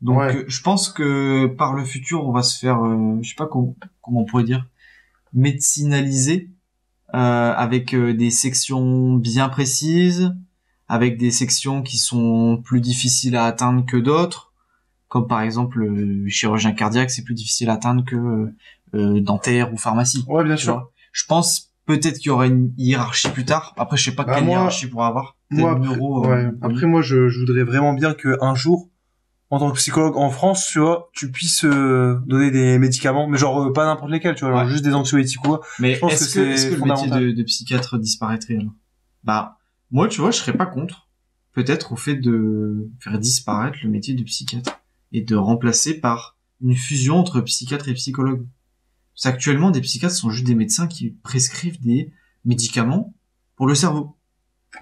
Speaker 1: Donc,
Speaker 2: Ouais.
Speaker 1: je pense que par le futur, on va se faire, je sais pas comment on pourrait dire, médecinaliser, avec des sections bien précises, avec des sections qui sont plus difficiles à atteindre que d'autres, comme par exemple le chirurgien cardiaque, c'est plus difficile à atteindre que dentaire ou pharmacie.
Speaker 2: Ouais, bien
Speaker 1: Tu
Speaker 2: sûr.
Speaker 1: vois. Je pense peut-être qu'il y aura une hiérarchie plus tard. Après, je sais pas
Speaker 2: Bah,
Speaker 1: quelle
Speaker 2: moi-
Speaker 1: hiérarchie pourra avoir.
Speaker 2: Moi,
Speaker 1: Peut-être
Speaker 2: après,
Speaker 1: neuro,
Speaker 2: ouais.
Speaker 1: oui.
Speaker 2: Après, moi, je voudrais vraiment bien que un jour, en tant que psychologue en France, tu vois, tu puisses donner des médicaments, mais genre pas n'importe lesquels, tu vois, genre
Speaker 1: Ouais.
Speaker 2: juste des anxiolytiques ou quoi.
Speaker 1: Mais
Speaker 2: Je pense
Speaker 1: est-ce
Speaker 2: que
Speaker 1: que, est-ce
Speaker 2: c'est
Speaker 1: que le métier
Speaker 2: fondamental.
Speaker 1: de psychiatre disparaîtrait alors? Bah, moi, tu vois, je serais pas contre. Peut-être au fait de faire disparaître le métier de psychiatre et de remplacer par une fusion entre psychiatre et psychologue. Parce qu'actuellement, des psychiatres sont juste des médecins qui prescrivent des médicaments pour le cerveau.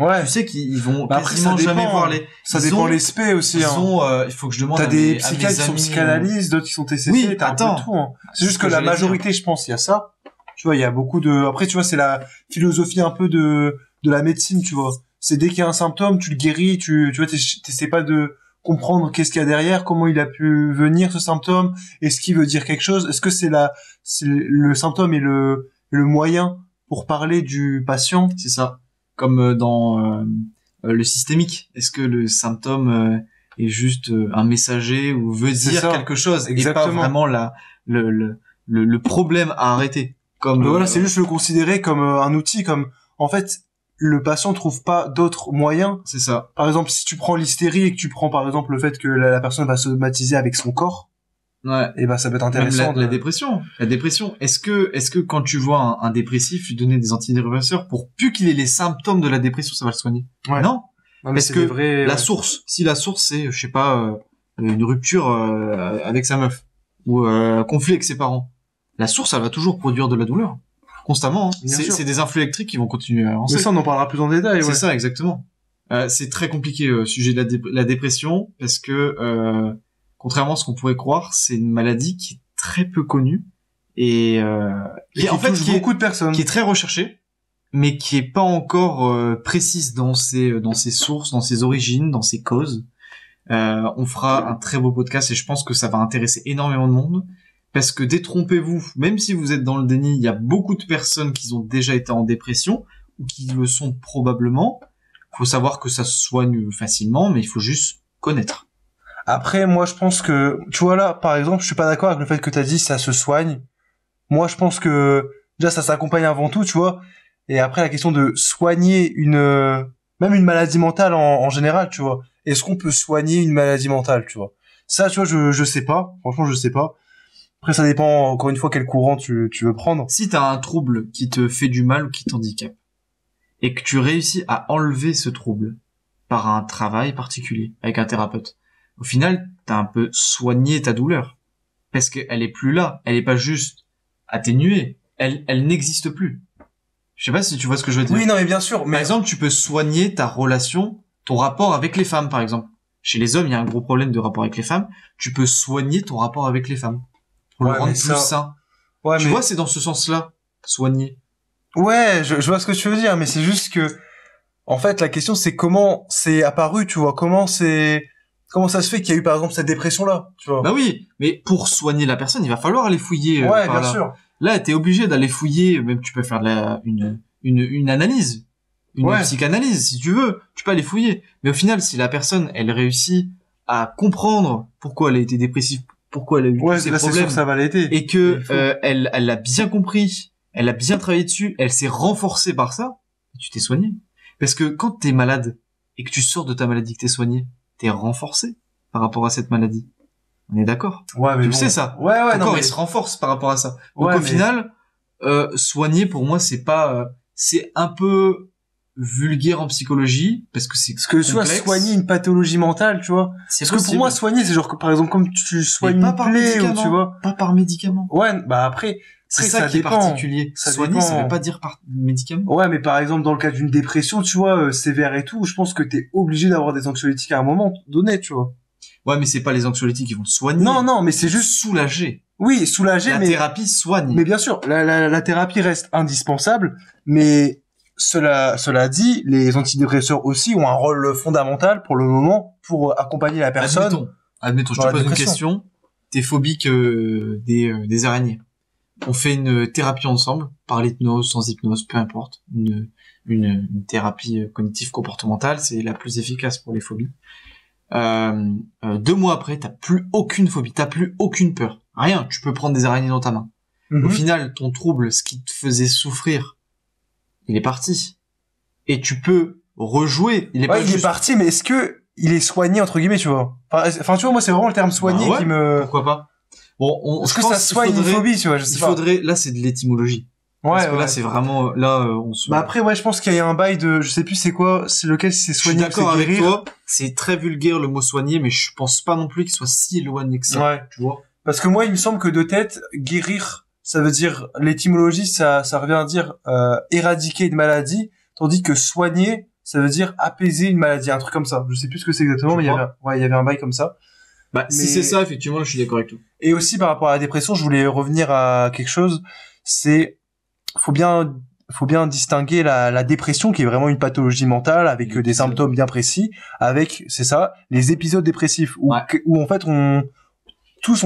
Speaker 2: Ouais.
Speaker 1: Tu sais qu'ils vont
Speaker 2: Bah, après,
Speaker 1: quasiment
Speaker 2: ça dépend,
Speaker 1: jamais voir
Speaker 2: hein.
Speaker 1: les...
Speaker 2: Ça
Speaker 1: ils
Speaker 2: dépend
Speaker 1: ont-
Speaker 2: les spé aussi, hein.
Speaker 1: il faut que je demande
Speaker 2: T'as
Speaker 1: à
Speaker 2: des
Speaker 1: mes
Speaker 2: psychiatres qui sont
Speaker 1: amis,
Speaker 2: psychanalystes, d'autres qui sont TCC,
Speaker 1: Oui,
Speaker 2: t'as un peu
Speaker 1: attends.
Speaker 2: de tout, hein. C'est juste
Speaker 1: ce
Speaker 2: que
Speaker 1: que
Speaker 2: la
Speaker 1: j'allais
Speaker 2: majorité, je pense, il y a ça. Tu vois, il y a beaucoup de, après, tu vois, c'est la philosophie un peu de la médecine, tu vois. C'est dès qu'il y a un symptôme, tu le guéris, tu vois, t'essaies pas de comprendre qu'est-ce qu'il y a derrière, comment il a pu venir, ce symptôme, est-ce qu'il veut dire quelque chose, est-ce que c'est le symptôme et le moyen pour parler du patient.
Speaker 1: C'est ça. Comme dans le systémique. Est-ce que le symptôme est juste un messager ou veut
Speaker 2: C'est
Speaker 1: dire
Speaker 2: ça.
Speaker 1: quelque chose et pas
Speaker 2: Exactement.
Speaker 1: vraiment le problème à arrêter. Comme
Speaker 2: Mais voilà, c'est juste le considérer comme un outil, comme, en fait, le patient trouve pas d'autres moyens.
Speaker 1: c'est ça.
Speaker 2: Par exemple, si tu prends l'hystérie et que tu prends, par exemple, le fait que la personne va somatiser avec son corps,
Speaker 1: Ouais.
Speaker 2: et ben, ça peut être
Speaker 1: Même
Speaker 2: intéressant.
Speaker 1: la dépression. La dépression. Est-ce que quand tu vois un dépressif, lui donner des antidépresseurs pour plus qu'il ait les symptômes de la dépression, ça va le soigner?
Speaker 2: Ouais.
Speaker 1: Non.
Speaker 2: Non, mais
Speaker 1: Parce
Speaker 2: c'est
Speaker 1: que
Speaker 2: des vrais,
Speaker 1: La
Speaker 2: ouais.
Speaker 1: source. Si la source c'est, je sais pas, une rupture avec sa meuf ou conflit avec ses parents, la source elle va toujours produire de la douleur constamment. Hein.
Speaker 2: Bien sûr.
Speaker 1: C'est des influx électriques qui vont continuer à
Speaker 2: Mais
Speaker 1: avancer.
Speaker 2: ça, on en parlera plus en détail,
Speaker 1: C'est
Speaker 2: ouais.
Speaker 1: ça exactement. C'est très compliqué sujet de la dépression parce que contrairement à ce qu'on pourrait croire, c'est une maladie qui est très peu connue et
Speaker 2: Et
Speaker 1: qui en fait
Speaker 2: touche beaucoup de personnes.
Speaker 1: qui est très recherchée, mais qui est pas encore précise dans ses sources, dans ses origines, dans ses causes. On fera un très beau podcast et je pense que ça va intéresser énormément de monde parce que détrompez-vous, même si vous êtes dans le déni, il y a beaucoup de personnes qui ont déjà été en dépression ou qui le sont probablement. Il faut savoir que ça se soigne facilement, mais il faut juste connaître.
Speaker 2: Après, moi, je pense que, tu vois là, par exemple, je suis pas d'accord avec le fait que t'as dit ça se soigne. Moi, je pense que, déjà, ça s'accompagne avant tout, tu vois. Et après, la question de soigner même une maladie mentale en général, tu vois. Est-ce qu'on peut soigner une maladie mentale, tu vois? Ça, tu vois, je sais pas. Franchement, je sais pas. Après, ça dépend, encore une fois, quel courant tu veux prendre.
Speaker 1: Si t'as un trouble qui te fait du mal ou qui t'handicape, et que tu réussis à enlever ce trouble par un travail particulier avec un thérapeute, au final, t'as un peu soigné ta douleur. Parce qu'elle est plus là. Elle est pas juste atténuée. Elle n'existe plus. Je sais pas si tu vois ce que je veux dire.
Speaker 2: Oui, non, mais bien sûr.
Speaker 1: Par
Speaker 2: Mais
Speaker 1: exemple, tu peux soigner ta relation, ton rapport avec les femmes, par exemple. Chez les hommes, il y a un gros problème de rapport avec les femmes. Tu peux soigner ton rapport avec les femmes. Pour
Speaker 2: Ouais,
Speaker 1: le rendre
Speaker 2: mais
Speaker 1: plus
Speaker 2: ça-
Speaker 1: sain.
Speaker 2: ouais,
Speaker 1: Tu
Speaker 2: mais
Speaker 1: vois, c'est dans ce sens-là. Soigner.
Speaker 2: ouais, je vois ce que tu veux dire, mais c'est juste que, en fait, la question c'est comment c'est apparu, tu vois, comment ça se fait qu'il y a eu par exemple cette dépression-là, tu vois.
Speaker 1: Bah oui, mais pour soigner la personne, il va falloir aller fouiller.
Speaker 2: Ouais,
Speaker 1: par
Speaker 2: bien
Speaker 1: là.
Speaker 2: sûr.
Speaker 1: Là, t'es obligé d'aller fouiller. Même tu peux faire une analyse, une
Speaker 2: Ouais.
Speaker 1: psychanalyse si tu veux. Tu peux aller fouiller. Mais au final, si la personne, elle réussit à comprendre pourquoi elle a été dépressive, pourquoi elle a eu
Speaker 2: Ouais,
Speaker 1: tous ces
Speaker 2: là c'est sûr
Speaker 1: problèmes,
Speaker 2: que ça va l'aider.
Speaker 1: et que
Speaker 2: Il faut.
Speaker 1: elle l'a bien compris, elle a bien travaillé dessus, elle s'est renforcée par ça, tu t'es soigné. Parce que quand t'es malade et que tu sors de ta maladie, que t'es soigné, t'es renforcé par rapport à cette maladie. On est d'accord?
Speaker 2: Ouais, mais
Speaker 1: Tu le
Speaker 2: bon.
Speaker 1: sais ça.
Speaker 2: Ouais, ouais,
Speaker 1: Ton
Speaker 2: non,
Speaker 1: corps
Speaker 2: mais
Speaker 1: il se renforce par rapport à ça. Donc
Speaker 2: Ouais,
Speaker 1: au
Speaker 2: mais-
Speaker 1: final, soigner pour moi c'est pas, c'est un peu vulgaire en psychologie parce que c'est
Speaker 2: parce que tu vois,
Speaker 1: complexe.
Speaker 2: soigner une pathologie mentale, tu vois.
Speaker 1: C'est
Speaker 2: Parce que pour
Speaker 1: possible.
Speaker 2: moi, soigner, c'est genre que par exemple comme tu soignes
Speaker 1: pas
Speaker 2: une
Speaker 1: par
Speaker 2: plaie ou
Speaker 1: médicament.
Speaker 2: tu vois.
Speaker 1: Pas par médicament.
Speaker 2: Ouais, bah après,
Speaker 1: C'est
Speaker 2: après,
Speaker 1: ça qui est
Speaker 2: dépend.
Speaker 1: particulier.
Speaker 2: Ça
Speaker 1: Soigner, ça
Speaker 2: dépend.
Speaker 1: veut pas dire par médicament.
Speaker 2: Ouais, mais par exemple dans le cas d'une dépression, tu vois, sévère et tout, je pense que t'es obligé d'avoir des anxiolytiques à un moment donné, tu vois.
Speaker 1: Ouais, mais c'est pas les anxiolytiques qui vont soigner.
Speaker 2: Non, non, mais c'est
Speaker 1: C'est
Speaker 2: juste,
Speaker 1: soulager.
Speaker 2: oui, soulager,
Speaker 1: La
Speaker 2: mais
Speaker 1: thérapie soigne.
Speaker 2: Mais bien sûr, la thérapie reste indispensable, mais cela dit, les antidépresseurs aussi ont un rôle fondamental pour le moment pour accompagner la personne
Speaker 1: Admettons. admettons, je te pose une question. T'es phobique des araignées. On fait une thérapie ensemble, par l'hypnose, sans hypnose, peu importe. Une thérapie cognitive comportementale, c'est la plus efficace pour les phobies. 2 mois après, t'as plus aucune phobie, t'as plus aucune peur. Rien, tu peux prendre des araignées dans ta main. Au final, ton trouble, ce qui te faisait souffrir, il est parti. Et tu peux rejouer. Il est
Speaker 2: parti, mais est-ce que il est soigné, entre guillemets, tu vois? Enfin, tu vois, moi, c'est vraiment le terme soigné qui me...
Speaker 1: Pourquoi pas? Bon,
Speaker 2: est-ce que ça soigne une phobie, tu vois? Je sais pas.
Speaker 1: Là, c'est de l'étymologie. Parce que là, c'est vraiment, on se...
Speaker 2: Bah après, je pense qu'il y a un bail de, je sais plus c'est quoi, c'est lequel, si c'est soigner.
Speaker 1: Je suis d'accord avec toi. C'est très vulgaire, le mot soigner, mais je pense pas non plus qu'il soit si éloigné que ça. Tu vois?
Speaker 2: Parce que moi, il me semble que de tête, guérir, ça veut dire, l'étymologie, ça revient à dire, éradiquer une maladie, tandis que soigner, ça veut dire apaiser une maladie, un truc comme ça. Je sais plus ce que c'est exactement, mais il y avait un bail comme ça.
Speaker 1: Si c'est ça, effectivement, je suis d'accord avec toi.
Speaker 2: Et aussi, par rapport à la dépression, je voulais revenir à quelque chose, c'est, faut bien distinguer la dépression, qui est vraiment une pathologie mentale, avec des symptômes bien précis, avec, c'est ça, les épisodes dépressifs, où en fait, on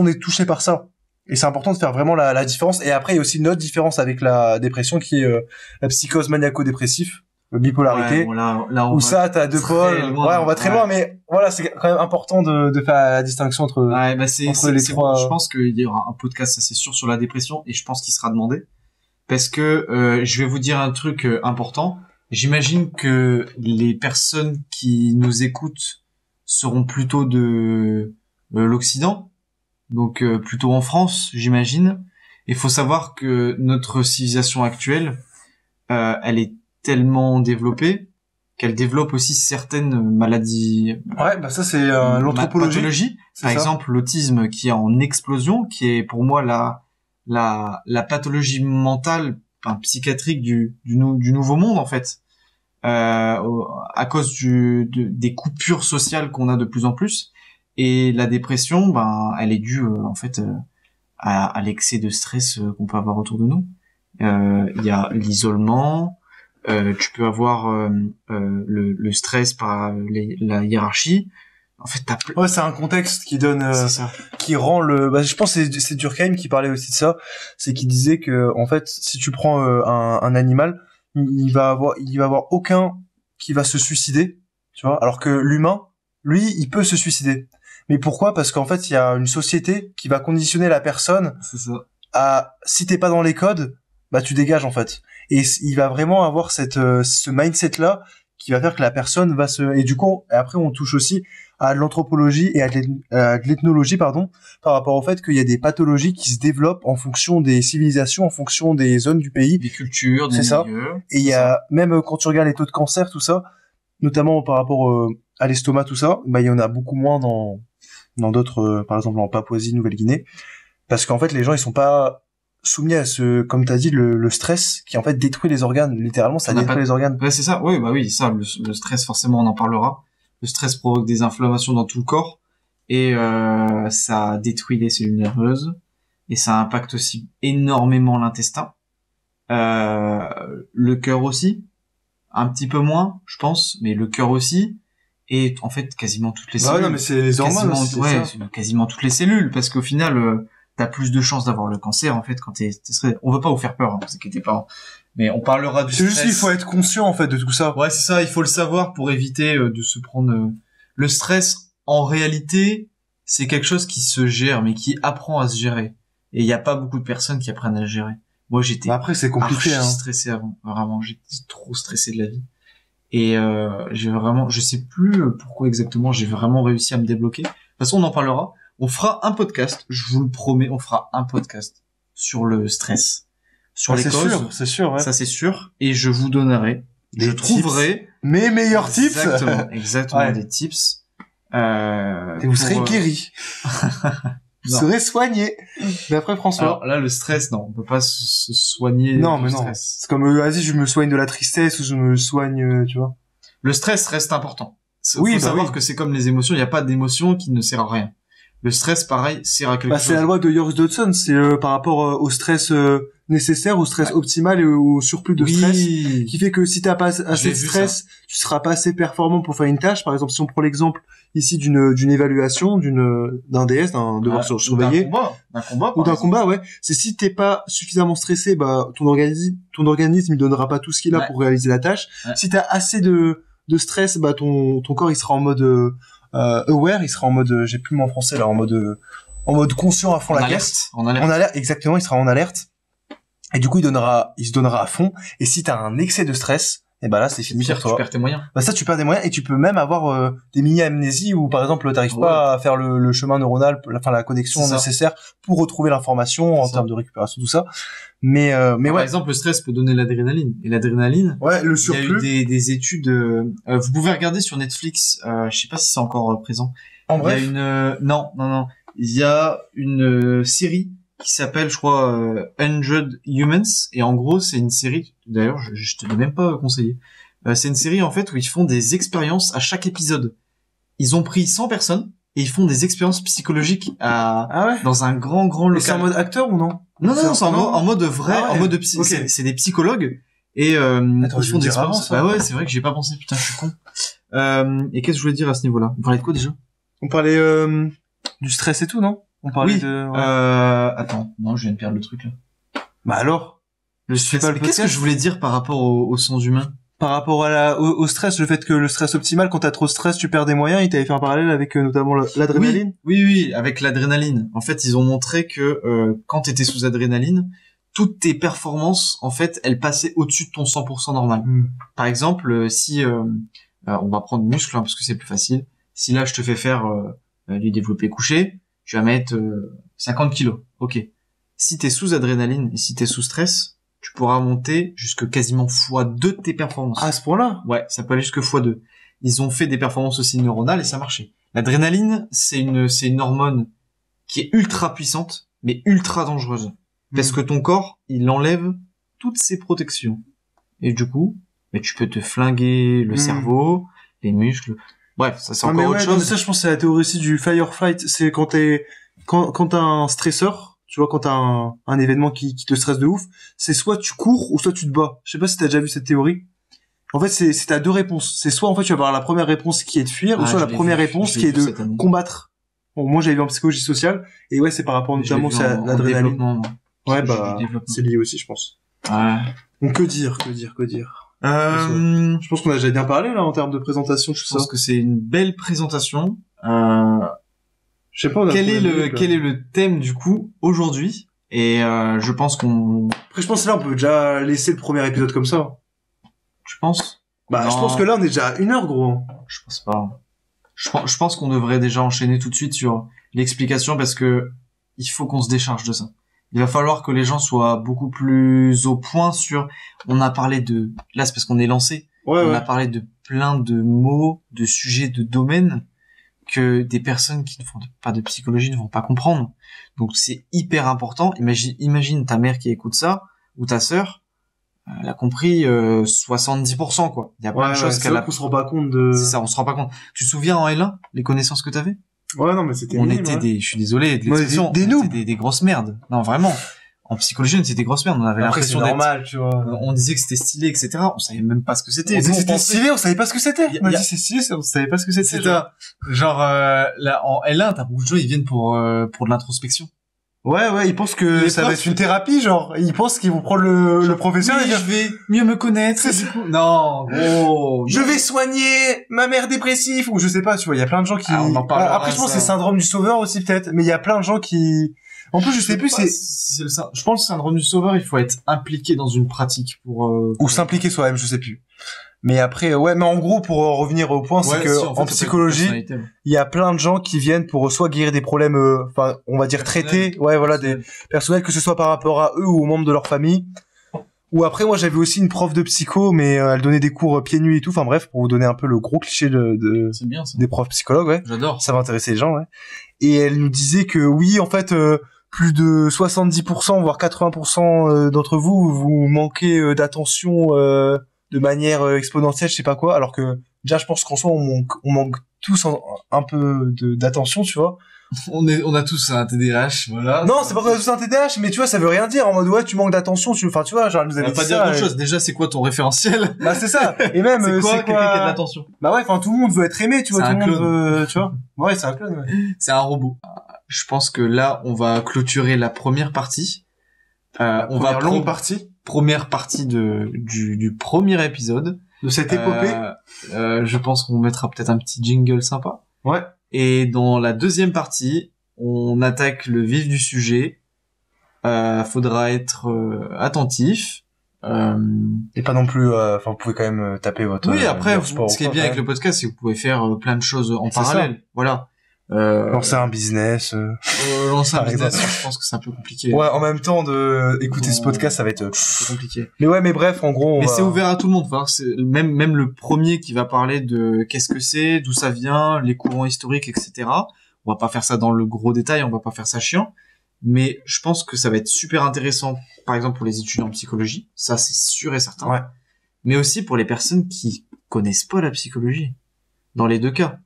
Speaker 2: est touchés par ça. Et c'est important de faire vraiment la différence. Et après, il y a aussi une autre différence avec la dépression, qui est la psychose maniaco-dépressif, bipolarité, où ça, t'as 2 pôles. On va très loin, mais voilà, c'est quand même important de faire la distinction entre les trois.
Speaker 1: Je pense qu'il y aura un podcast, ça c'est sûr, sur la dépression, et je pense qu'il sera demandé. Parce que je vais vous dire un truc important. J'imagine que les personnes qui nous écoutent seront plutôt de l'Occident, donc plutôt en France, j'imagine. Il faut savoir que notre civilisation actuelle, elle est tellement développée qu'elle développe aussi certaines maladies.
Speaker 2: Ça c'est l'anthropologie.
Speaker 1: Pathologie. Par exemple, l'autisme qui est en explosion, qui est pour moi la pathologie mentale, psychiatrique du nouveau monde, en fait, à cause des coupures sociales qu'on a de plus en plus. Et la dépression, elle est due en fait à l'excès de stress qu'on peut avoir autour de nous. Il y a l'isolement, tu peux avoir le stress par la hiérarchie. En fait,
Speaker 2: c'est un contexte qui donne, qui rend je pense que c'est Durkheim qui parlait aussi de ça. C'est qu'il disait que, en fait, si tu prends un animal, il va avoir aucun qui va se suicider, tu vois, alors que l'humain, lui, il peut se suicider. Mais pourquoi? Parce qu'en fait, il y a une société qui va conditionner la personne si t'es pas dans les codes, tu dégages, en fait. Et il va vraiment avoir ce mindset-là qui va faire que la personne et du coup, après, on touche aussi à l'anthropologie et à de l'ethnologie, par rapport au fait qu'il y a des pathologies qui se développent en fonction des civilisations, en fonction des zones du pays.
Speaker 1: Des cultures, des milieux.
Speaker 2: Et il y a, même quand tu regardes les taux de cancer, tout ça, notamment par rapport à l'estomac, tout ça, il y en a beaucoup moins dans d'autres, par exemple en Papouasie, Nouvelle-Guinée, parce qu'en fait, les gens, ils sont pas soumis à comme t'as dit, le stress qui en fait détruit les organes. Littéralement, ça détruit les organes.
Speaker 1: Ouais, c'est ça. Oui, ça, le stress, forcément, on en parlera. Le stress provoque des inflammations dans tout le corps et ça détruit les cellules nerveuses et ça impacte aussi énormément l'intestin, le cœur aussi, un petit peu moins, je pense, mais le cœur aussi et en fait quasiment toutes les cellules.
Speaker 2: Non, mais c'est les hormones aussi,
Speaker 1: quasiment toutes les cellules parce qu'au final t'as plus de chances d'avoir le cancer en fait quand t'es stressé. On veut pas vous faire peur, vous inquiétez pas. Mais on parlera du stress.
Speaker 2: C'est juste qu'il faut être conscient, en fait, de tout ça.
Speaker 1: Ouais, c'est ça, il faut le savoir pour éviter de se prendre... Le stress, en réalité, c'est quelque chose qui se gère, mais qui apprend à se gérer. Et il n'y a pas beaucoup de personnes qui apprennent à le gérer. Moi, j'étais
Speaker 2: après, c'est compliqué,
Speaker 1: stressé avant. Vraiment, j'étais trop stressé de la vie. Et je sais plus pourquoi exactement, j'ai vraiment réussi à me débloquer. De toute façon, on en parlera. On fera un podcast, je vous le promets, on fera un podcast sur le stress. Sur les causes.
Speaker 2: C'est sûr, ouais.
Speaker 1: Ça, c'est sûr. Et je vous donnerai, trouverai
Speaker 2: mes meilleurs tips.
Speaker 1: Exactement, des tips.
Speaker 2: Et vous serez guéri. Vous serez soigné. D'après François.
Speaker 1: Alors là, le stress, non, on peut pas se soigner.
Speaker 2: Non, mais non. C'est comme, vas-y, je me soigne de la tristesse ou je me soigne, tu vois.
Speaker 1: Le stress reste important. Faut savoir que c'est comme les émotions, il n'y a pas d'émotion qui ne sert à rien. Le stress, pareil, sert à quelque chose.
Speaker 2: C'est la loi de Joris Dodson, c'est par rapport au stress nécessaire au stress optimal et au surplus de stress, qui fait que si t'as pas assez de stress, tu seras pas assez performant pour faire une tâche. Par exemple, si on prend l'exemple ici d'une évaluation, d'un DS, d'un devoir surveillé, d'un combat, ouais. C'est si t'es pas suffisamment stressé, bah ton organisme il donnera pas tout ce qu'il a pour réaliser la tâche. Ouais. Si t'as assez de stress, bah ton corps il sera en mode aware, il sera en mode, j'ai plus le mot en français là, en mode conscient à fond la caisse. En alerte, exactement, il sera en alerte. Et du coup, il se donnera à fond. Et si t'as un excès de stress, et bah là, c'est fini pour toi.
Speaker 1: Tu perds tes moyens.
Speaker 2: Bah ça, tu perds des moyens et tu peux même avoir des mini-amnésies où, par exemple, t'arrives pas à faire le chemin neuronal, la connexion nécessaire pour retrouver l'information en termes de récupération, tout ça. Mais
Speaker 1: par exemple, le stress peut donner l'adrénaline. Et l'adrénaline,
Speaker 2: le surplus.
Speaker 1: Il y a eu des études. Vous pouvez regarder sur Netflix. Je sais pas si c'est encore présent.
Speaker 2: En bref.
Speaker 1: Il y a non. Il y a une série qui s'appelle, je crois, 100 Humans, et en gros, c'est une série, d'ailleurs, je te l'ai même pas conseillé, c'est une série, en fait, où ils font des expériences à chaque épisode. Ils ont pris 100 personnes, et ils font des expériences psychologiques dans un grand local.
Speaker 2: Et c'est en mode acteur ou non?
Speaker 1: Non, c'est en mode vrai, en mode c'est des psychologues, et ils font des expériences. Bah ouais, c'est vrai que j'ai pas pensé, putain, je suis con. Et qu'est-ce que je voulais dire à ce niveau-là? On parlait de quoi, déjà?
Speaker 2: On parlait du stress et tout, non? On parlait
Speaker 1: attends, non, je viens de perdre le truc là.
Speaker 2: Bah alors,
Speaker 1: qu'est-ce que je voulais dire par rapport au sens humain?
Speaker 2: Par rapport au stress, le fait que le stress optimal, quand t'as trop de stress, tu perds des moyens. Il t'avait fait un parallèle avec notamment l'adrénaline.
Speaker 1: Oui, avec l'adrénaline. En fait, ils ont montré que quand t'étais sous adrénaline, toutes tes performances, en fait, elles passaient au-dessus de ton 100% normal. Par exemple, si on va prendre muscle parce que c'est plus facile. Si là, je te fais faire du développé couché, tu vas mettre 50 kilos. Ok. Si t'es sous adrénaline et si t'es sous stress, tu pourras monter jusque quasiment x2 de tes performances.
Speaker 2: Ah, à ce point-là?
Speaker 1: Ouais, ça peut aller jusque x2. Ils ont fait des performances aussi neuronales et ça marchait. L'adrénaline, c'est une hormone qui est ultra puissante, mais ultra dangereuse. Parce que ton corps, il enlève toutes ses protections. Et du coup, tu peux te flinguer le cerveau, les muscles. Bref, ça c'est encore autre chose.
Speaker 2: Mais ça, je pense que c'est la théorie aussi du firefight. C'est quand t'as un stresseur, tu vois, quand t'as un événement qui te stresse de ouf, c'est soit tu cours ou soit tu te bats. Je sais pas si t'as déjà vu cette théorie. En fait, t'as deux réponses. C'est soit, en fait, tu vas avoir la première réponse qui est de fuir, ou soit la première réponse qui est de combattre. Bon, moi, j'avais vu en psychologie sociale, et ouais, c'est par rapport notamment à l'adrénaline. Ouais, bah, c'est lié aussi, je pense.
Speaker 1: Ouais.
Speaker 2: Donc, que dire? Je pense qu'on a déjà bien parlé là en termes de présentation.
Speaker 1: Je pense que c'est une belle présentation.
Speaker 2: Je sais pas.
Speaker 1: Quel est le thème du coup aujourd'hui? Et je pense qu'on.
Speaker 2: Après, je pense que là on peut déjà laisser le premier épisode comme ça.
Speaker 1: Tu penses?
Speaker 2: Bah, non. Je pense que là on est déjà à 1 heure, gros.
Speaker 1: Je pense pas. Je pense qu'on devrait déjà enchaîner tout de suite sur l'explication parce que il faut qu'on se décharge de ça. Il va falloir que les gens soient beaucoup plus au point sur. On a parlé de. Là, c'est parce qu'on est lancé. On a parlé de plein de mots, de sujets, de domaines que des personnes qui ne font pas de psychologie ne vont pas comprendre. Donc, c'est hyper important. Imagine ta mère qui écoute ça ou ta sœur. Elle a compris 70%, quoi. Il y a plein de choses qu'elle a.
Speaker 2: On se rend pas compte de.
Speaker 1: C'est ça, on se rend pas compte. Tu te souviens en L1 les connaissances que t'avais?
Speaker 2: Ouais, non, mais c'était.
Speaker 1: On était je suis désolé de l'expression.
Speaker 2: Des noobs.
Speaker 1: Des grosses merdes. Non, vraiment. En psychologie, on était des grosses merdes. On avait l'impression d'être.
Speaker 2: Normal, tu vois.
Speaker 1: On disait que c'était stylé, etc. On savait même pas ce que c'était.
Speaker 2: On disait que c'était stylé, on savait pas ce que c'était. On a dit c'est stylé, on savait pas ce que c'était.
Speaker 1: Genre, là, en L1, t'as beaucoup de gens, ils viennent pour de l'introspection.
Speaker 2: Ouais, ils pensent que ça va être une thérapie, genre. Ils pensent qu'ils vont prendre le professeur et dire,
Speaker 1: je vais mieux me connaître. Du coup, non, gros.
Speaker 2: Je vais soigner ma mère dépressive, ou je sais pas, tu vois, il y a plein de gens qui,
Speaker 1: on en parle.
Speaker 2: Après, je pense que c'est syndrome du sauveur aussi, peut-être, mais il y a plein de gens qui, en plus, je sais plus,
Speaker 1: je pense que syndrome du sauveur, il faut être impliqué dans une pratique pour,
Speaker 2: ou s'impliquer soi-même, je sais plus. Mais après, mais en gros, pour revenir au point, c'est que en psychologie, il y a plein de gens qui viennent pour soit guérir des problèmes, on va dire traiter, des personnels, que ce soit par rapport à eux ou aux membres de leur famille. Ou après, moi, j'avais aussi une prof de psycho, mais elle donnait des cours pieds nus et tout. Enfin bref, pour vous donner un peu le gros cliché
Speaker 1: c'est bien, ça.
Speaker 2: Des profs psychologues, ouais.
Speaker 1: J'adore.
Speaker 2: Ça va intéresser les gens, ouais. Et elle nous disait que oui, en fait, plus de 70%, voire 80% d'entre vous manquez d'attention, de manière exponentielle, je sais pas quoi, alors que déjà je pense qu'en soi on manque tous un peu d'attention, tu vois.
Speaker 1: On a tous un TDAH, voilà.
Speaker 2: Non, c'est pas qu'on a tous un TDAH, mais tu vois, ça veut rien dire. En mode, ouais, tu manques d'attention, enfin, tu vois, genre, nous
Speaker 1: On va
Speaker 2: avait
Speaker 1: pas
Speaker 2: dit
Speaker 1: dire
Speaker 2: ça.
Speaker 1: grand chose. Déjà, c'est quoi ton référentiel?
Speaker 2: Bah, c'est ça. Et même,
Speaker 1: c'est quoi
Speaker 2: c'est
Speaker 1: quelqu'un qui a de l'attention?
Speaker 2: Bah ouais, enfin, tout le monde veut être aimé, tu vois,
Speaker 1: C'est
Speaker 2: tout le
Speaker 1: un
Speaker 2: monde
Speaker 1: clone.
Speaker 2: veut, tu vois. Ouais, c'est un clone, ouais.
Speaker 1: C'est un robot. Je pense que là, on va clôturer la première partie. On va
Speaker 2: longue partie
Speaker 1: première partie du premier épisode.
Speaker 2: de cette épopée.
Speaker 1: Je pense qu'on mettra peut-être un petit jingle sympa.
Speaker 2: Ouais.
Speaker 1: Et dans la deuxième partie, on attaque le vif du sujet. Faudra être attentif.
Speaker 2: Et pas non plus, enfin, vous pouvez quand même taper votre.
Speaker 1: Oui, après,
Speaker 2: sport
Speaker 1: ce qui est bien avec le podcast, c'est que vous pouvez faire plein de choses en
Speaker 2: C'est
Speaker 1: parallèle.
Speaker 2: ça.
Speaker 1: Voilà.
Speaker 2: Lancer un business.
Speaker 1: Lancer un
Speaker 2: par
Speaker 1: business,
Speaker 2: exemple.
Speaker 1: je pense que c'est un peu compliqué.
Speaker 2: Ouais, en même temps de écouter ce podcast, ça va être.
Speaker 1: C'est compliqué.
Speaker 2: Mais ouais, mais bref, en gros.
Speaker 1: Mais c'est ouvert à tout le monde. Enfin, c'est même le premier qui va parler de qu'est-ce que c'est, d'où ça vient, les courants historiques, etc. On va pas faire ça dans le gros détail, on va pas faire ça chiant. Mais je pense que ça va être super intéressant, par exemple pour les étudiants en psychologie, ça c'est sûr et certain.
Speaker 2: Ouais.
Speaker 1: Mais aussi pour les personnes qui connaissent pas la psychologie. Dans les deux cas.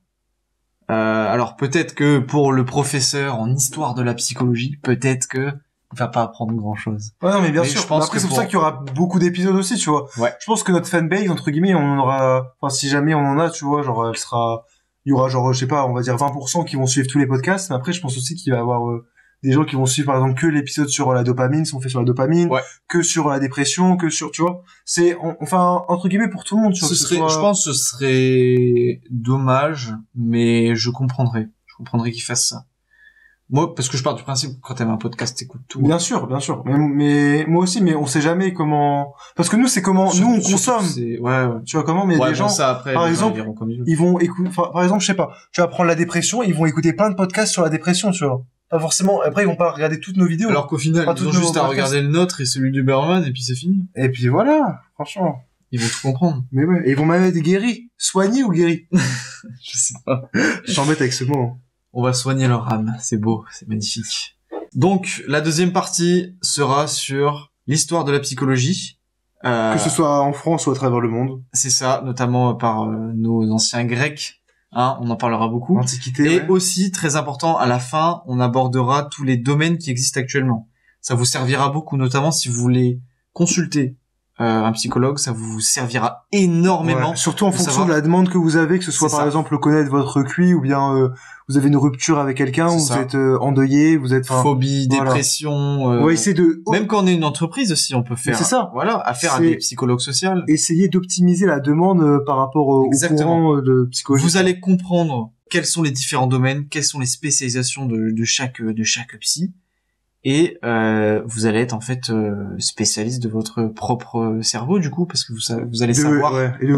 Speaker 1: Alors peut-être que pour le professeur en histoire de la psychologie, peut-être que il va pas apprendre grand chose.
Speaker 2: Ouais, non, mais bien
Speaker 1: Mais
Speaker 2: sûr.
Speaker 1: je pense
Speaker 2: Après,
Speaker 1: que
Speaker 2: c'est pour ça qu'il y aura beaucoup d'épisodes aussi, tu vois.
Speaker 1: Ouais.
Speaker 2: Je pense que notre fanbase, entre guillemets, on en aura, enfin, si jamais on en a, tu vois, genre, il y aura genre, je sais pas, on va dire 20% qui vont suivre tous les podcasts, mais après, je pense aussi qu'il va y avoir, des gens qui vont suivre, par exemple, que l'épisode sur la dopamine, si on fait sur la dopamine,
Speaker 1: Ouais.
Speaker 2: que sur la dépression, que sur, tu vois. C'est, enfin, entre guillemets, pour tout le monde, tu vois.
Speaker 1: Je pense que ce serait dommage, mais je comprendrais qu'ils fassent ça. Moi, parce que je pars du principe que quand t'aimes un podcast, t'écoutes tout.
Speaker 2: Bien sûr, bien sûr. Mais moi aussi, mais on sait jamais comment, parce que nous, c'est comment, nous, on consomme.
Speaker 1: Ouais.
Speaker 2: Tu vois comment, mais
Speaker 1: Ouais,
Speaker 2: des gens,
Speaker 1: ça, après,
Speaker 2: par
Speaker 1: les gens,
Speaker 2: exemple,
Speaker 1: ils verront comme ils veulent.
Speaker 2: ils vont écouter, par exemple, je sais pas, tu vas prendre la dépression, ils vont écouter plein de podcasts sur la dépression, tu vois. Pas forcément, après, ils vont pas regarder toutes nos vidéos.
Speaker 1: Alors qu'au final,
Speaker 2: Pas
Speaker 1: ils
Speaker 2: toutes
Speaker 1: ont
Speaker 2: nos
Speaker 1: juste à
Speaker 2: podcasts.
Speaker 1: regarder le nôtre et celui d'Uberman, et puis c'est fini.
Speaker 2: Et puis voilà, franchement.
Speaker 1: Ils vont tout comprendre.
Speaker 2: Mais ouais. Et ils vont même être guéris. Soignés ou guéris?
Speaker 1: Je sais pas.
Speaker 2: Je t'embête avec ce mot.
Speaker 1: On va soigner leur âme. C'est beau, c'est magnifique. Donc, la deuxième partie sera sur l'histoire de la psychologie.
Speaker 2: Que ce soit en France ou à travers le monde.
Speaker 1: C'est ça, notamment par nos anciens Grecs. Hein, on en parlera beaucoup.
Speaker 2: L'Antiquité.
Speaker 1: Et
Speaker 2: Ouais.
Speaker 1: aussi, très important, à la fin, on abordera tous les domaines qui existent actuellement. Ça vous servira beaucoup, notamment si vous voulez consulter un psychologue, ça vous servira énormément.
Speaker 2: Ouais. Surtout en
Speaker 1: de
Speaker 2: fonction
Speaker 1: savoir-
Speaker 2: de la demande que vous avez, que ce soit
Speaker 1: C'est
Speaker 2: par
Speaker 1: ça.
Speaker 2: exemple connaître votre QI ou bien vous avez une rupture avec quelqu'un,
Speaker 1: C'est
Speaker 2: ou
Speaker 1: ça.
Speaker 2: vous êtes endeuillé, vous êtes...
Speaker 1: Phobie,
Speaker 2: voilà.
Speaker 1: dépression.
Speaker 2: On va essayer de...
Speaker 1: Même quand on est une entreprise aussi, on peut faire.
Speaker 2: C'est ça.
Speaker 1: Voilà, affaire à
Speaker 2: C'est-
Speaker 1: des psychologues sociaux.
Speaker 2: essayer d'optimiser la demande par rapport au
Speaker 1: Exactement.
Speaker 2: courant de psychologie.
Speaker 1: Vous allez comprendre quels sont les différents domaines, quelles sont les spécialisations de chaque psy, et vous allez être en fait spécialiste de votre propre cerveau du coup, parce que vous allez savoir
Speaker 2: ouais, et de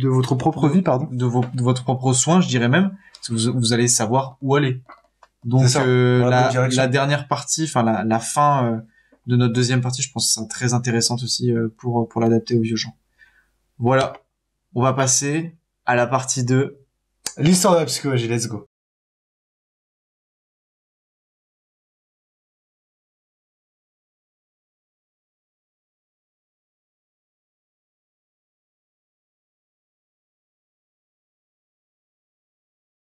Speaker 2: votre propre vie, pardon.
Speaker 1: de votre propre soin, je dirais même, parce que vous allez savoir où aller. Donc
Speaker 2: C'est ça, dans la bonne direction.
Speaker 1: la dernière partie, enfin la fin de notre deuxième partie, je pense que c'est très intéressante aussi pour l'adapter aux vieux gens. Voilà, on va passer à la partie 2.
Speaker 2: L'histoire de la psychologie, let's go.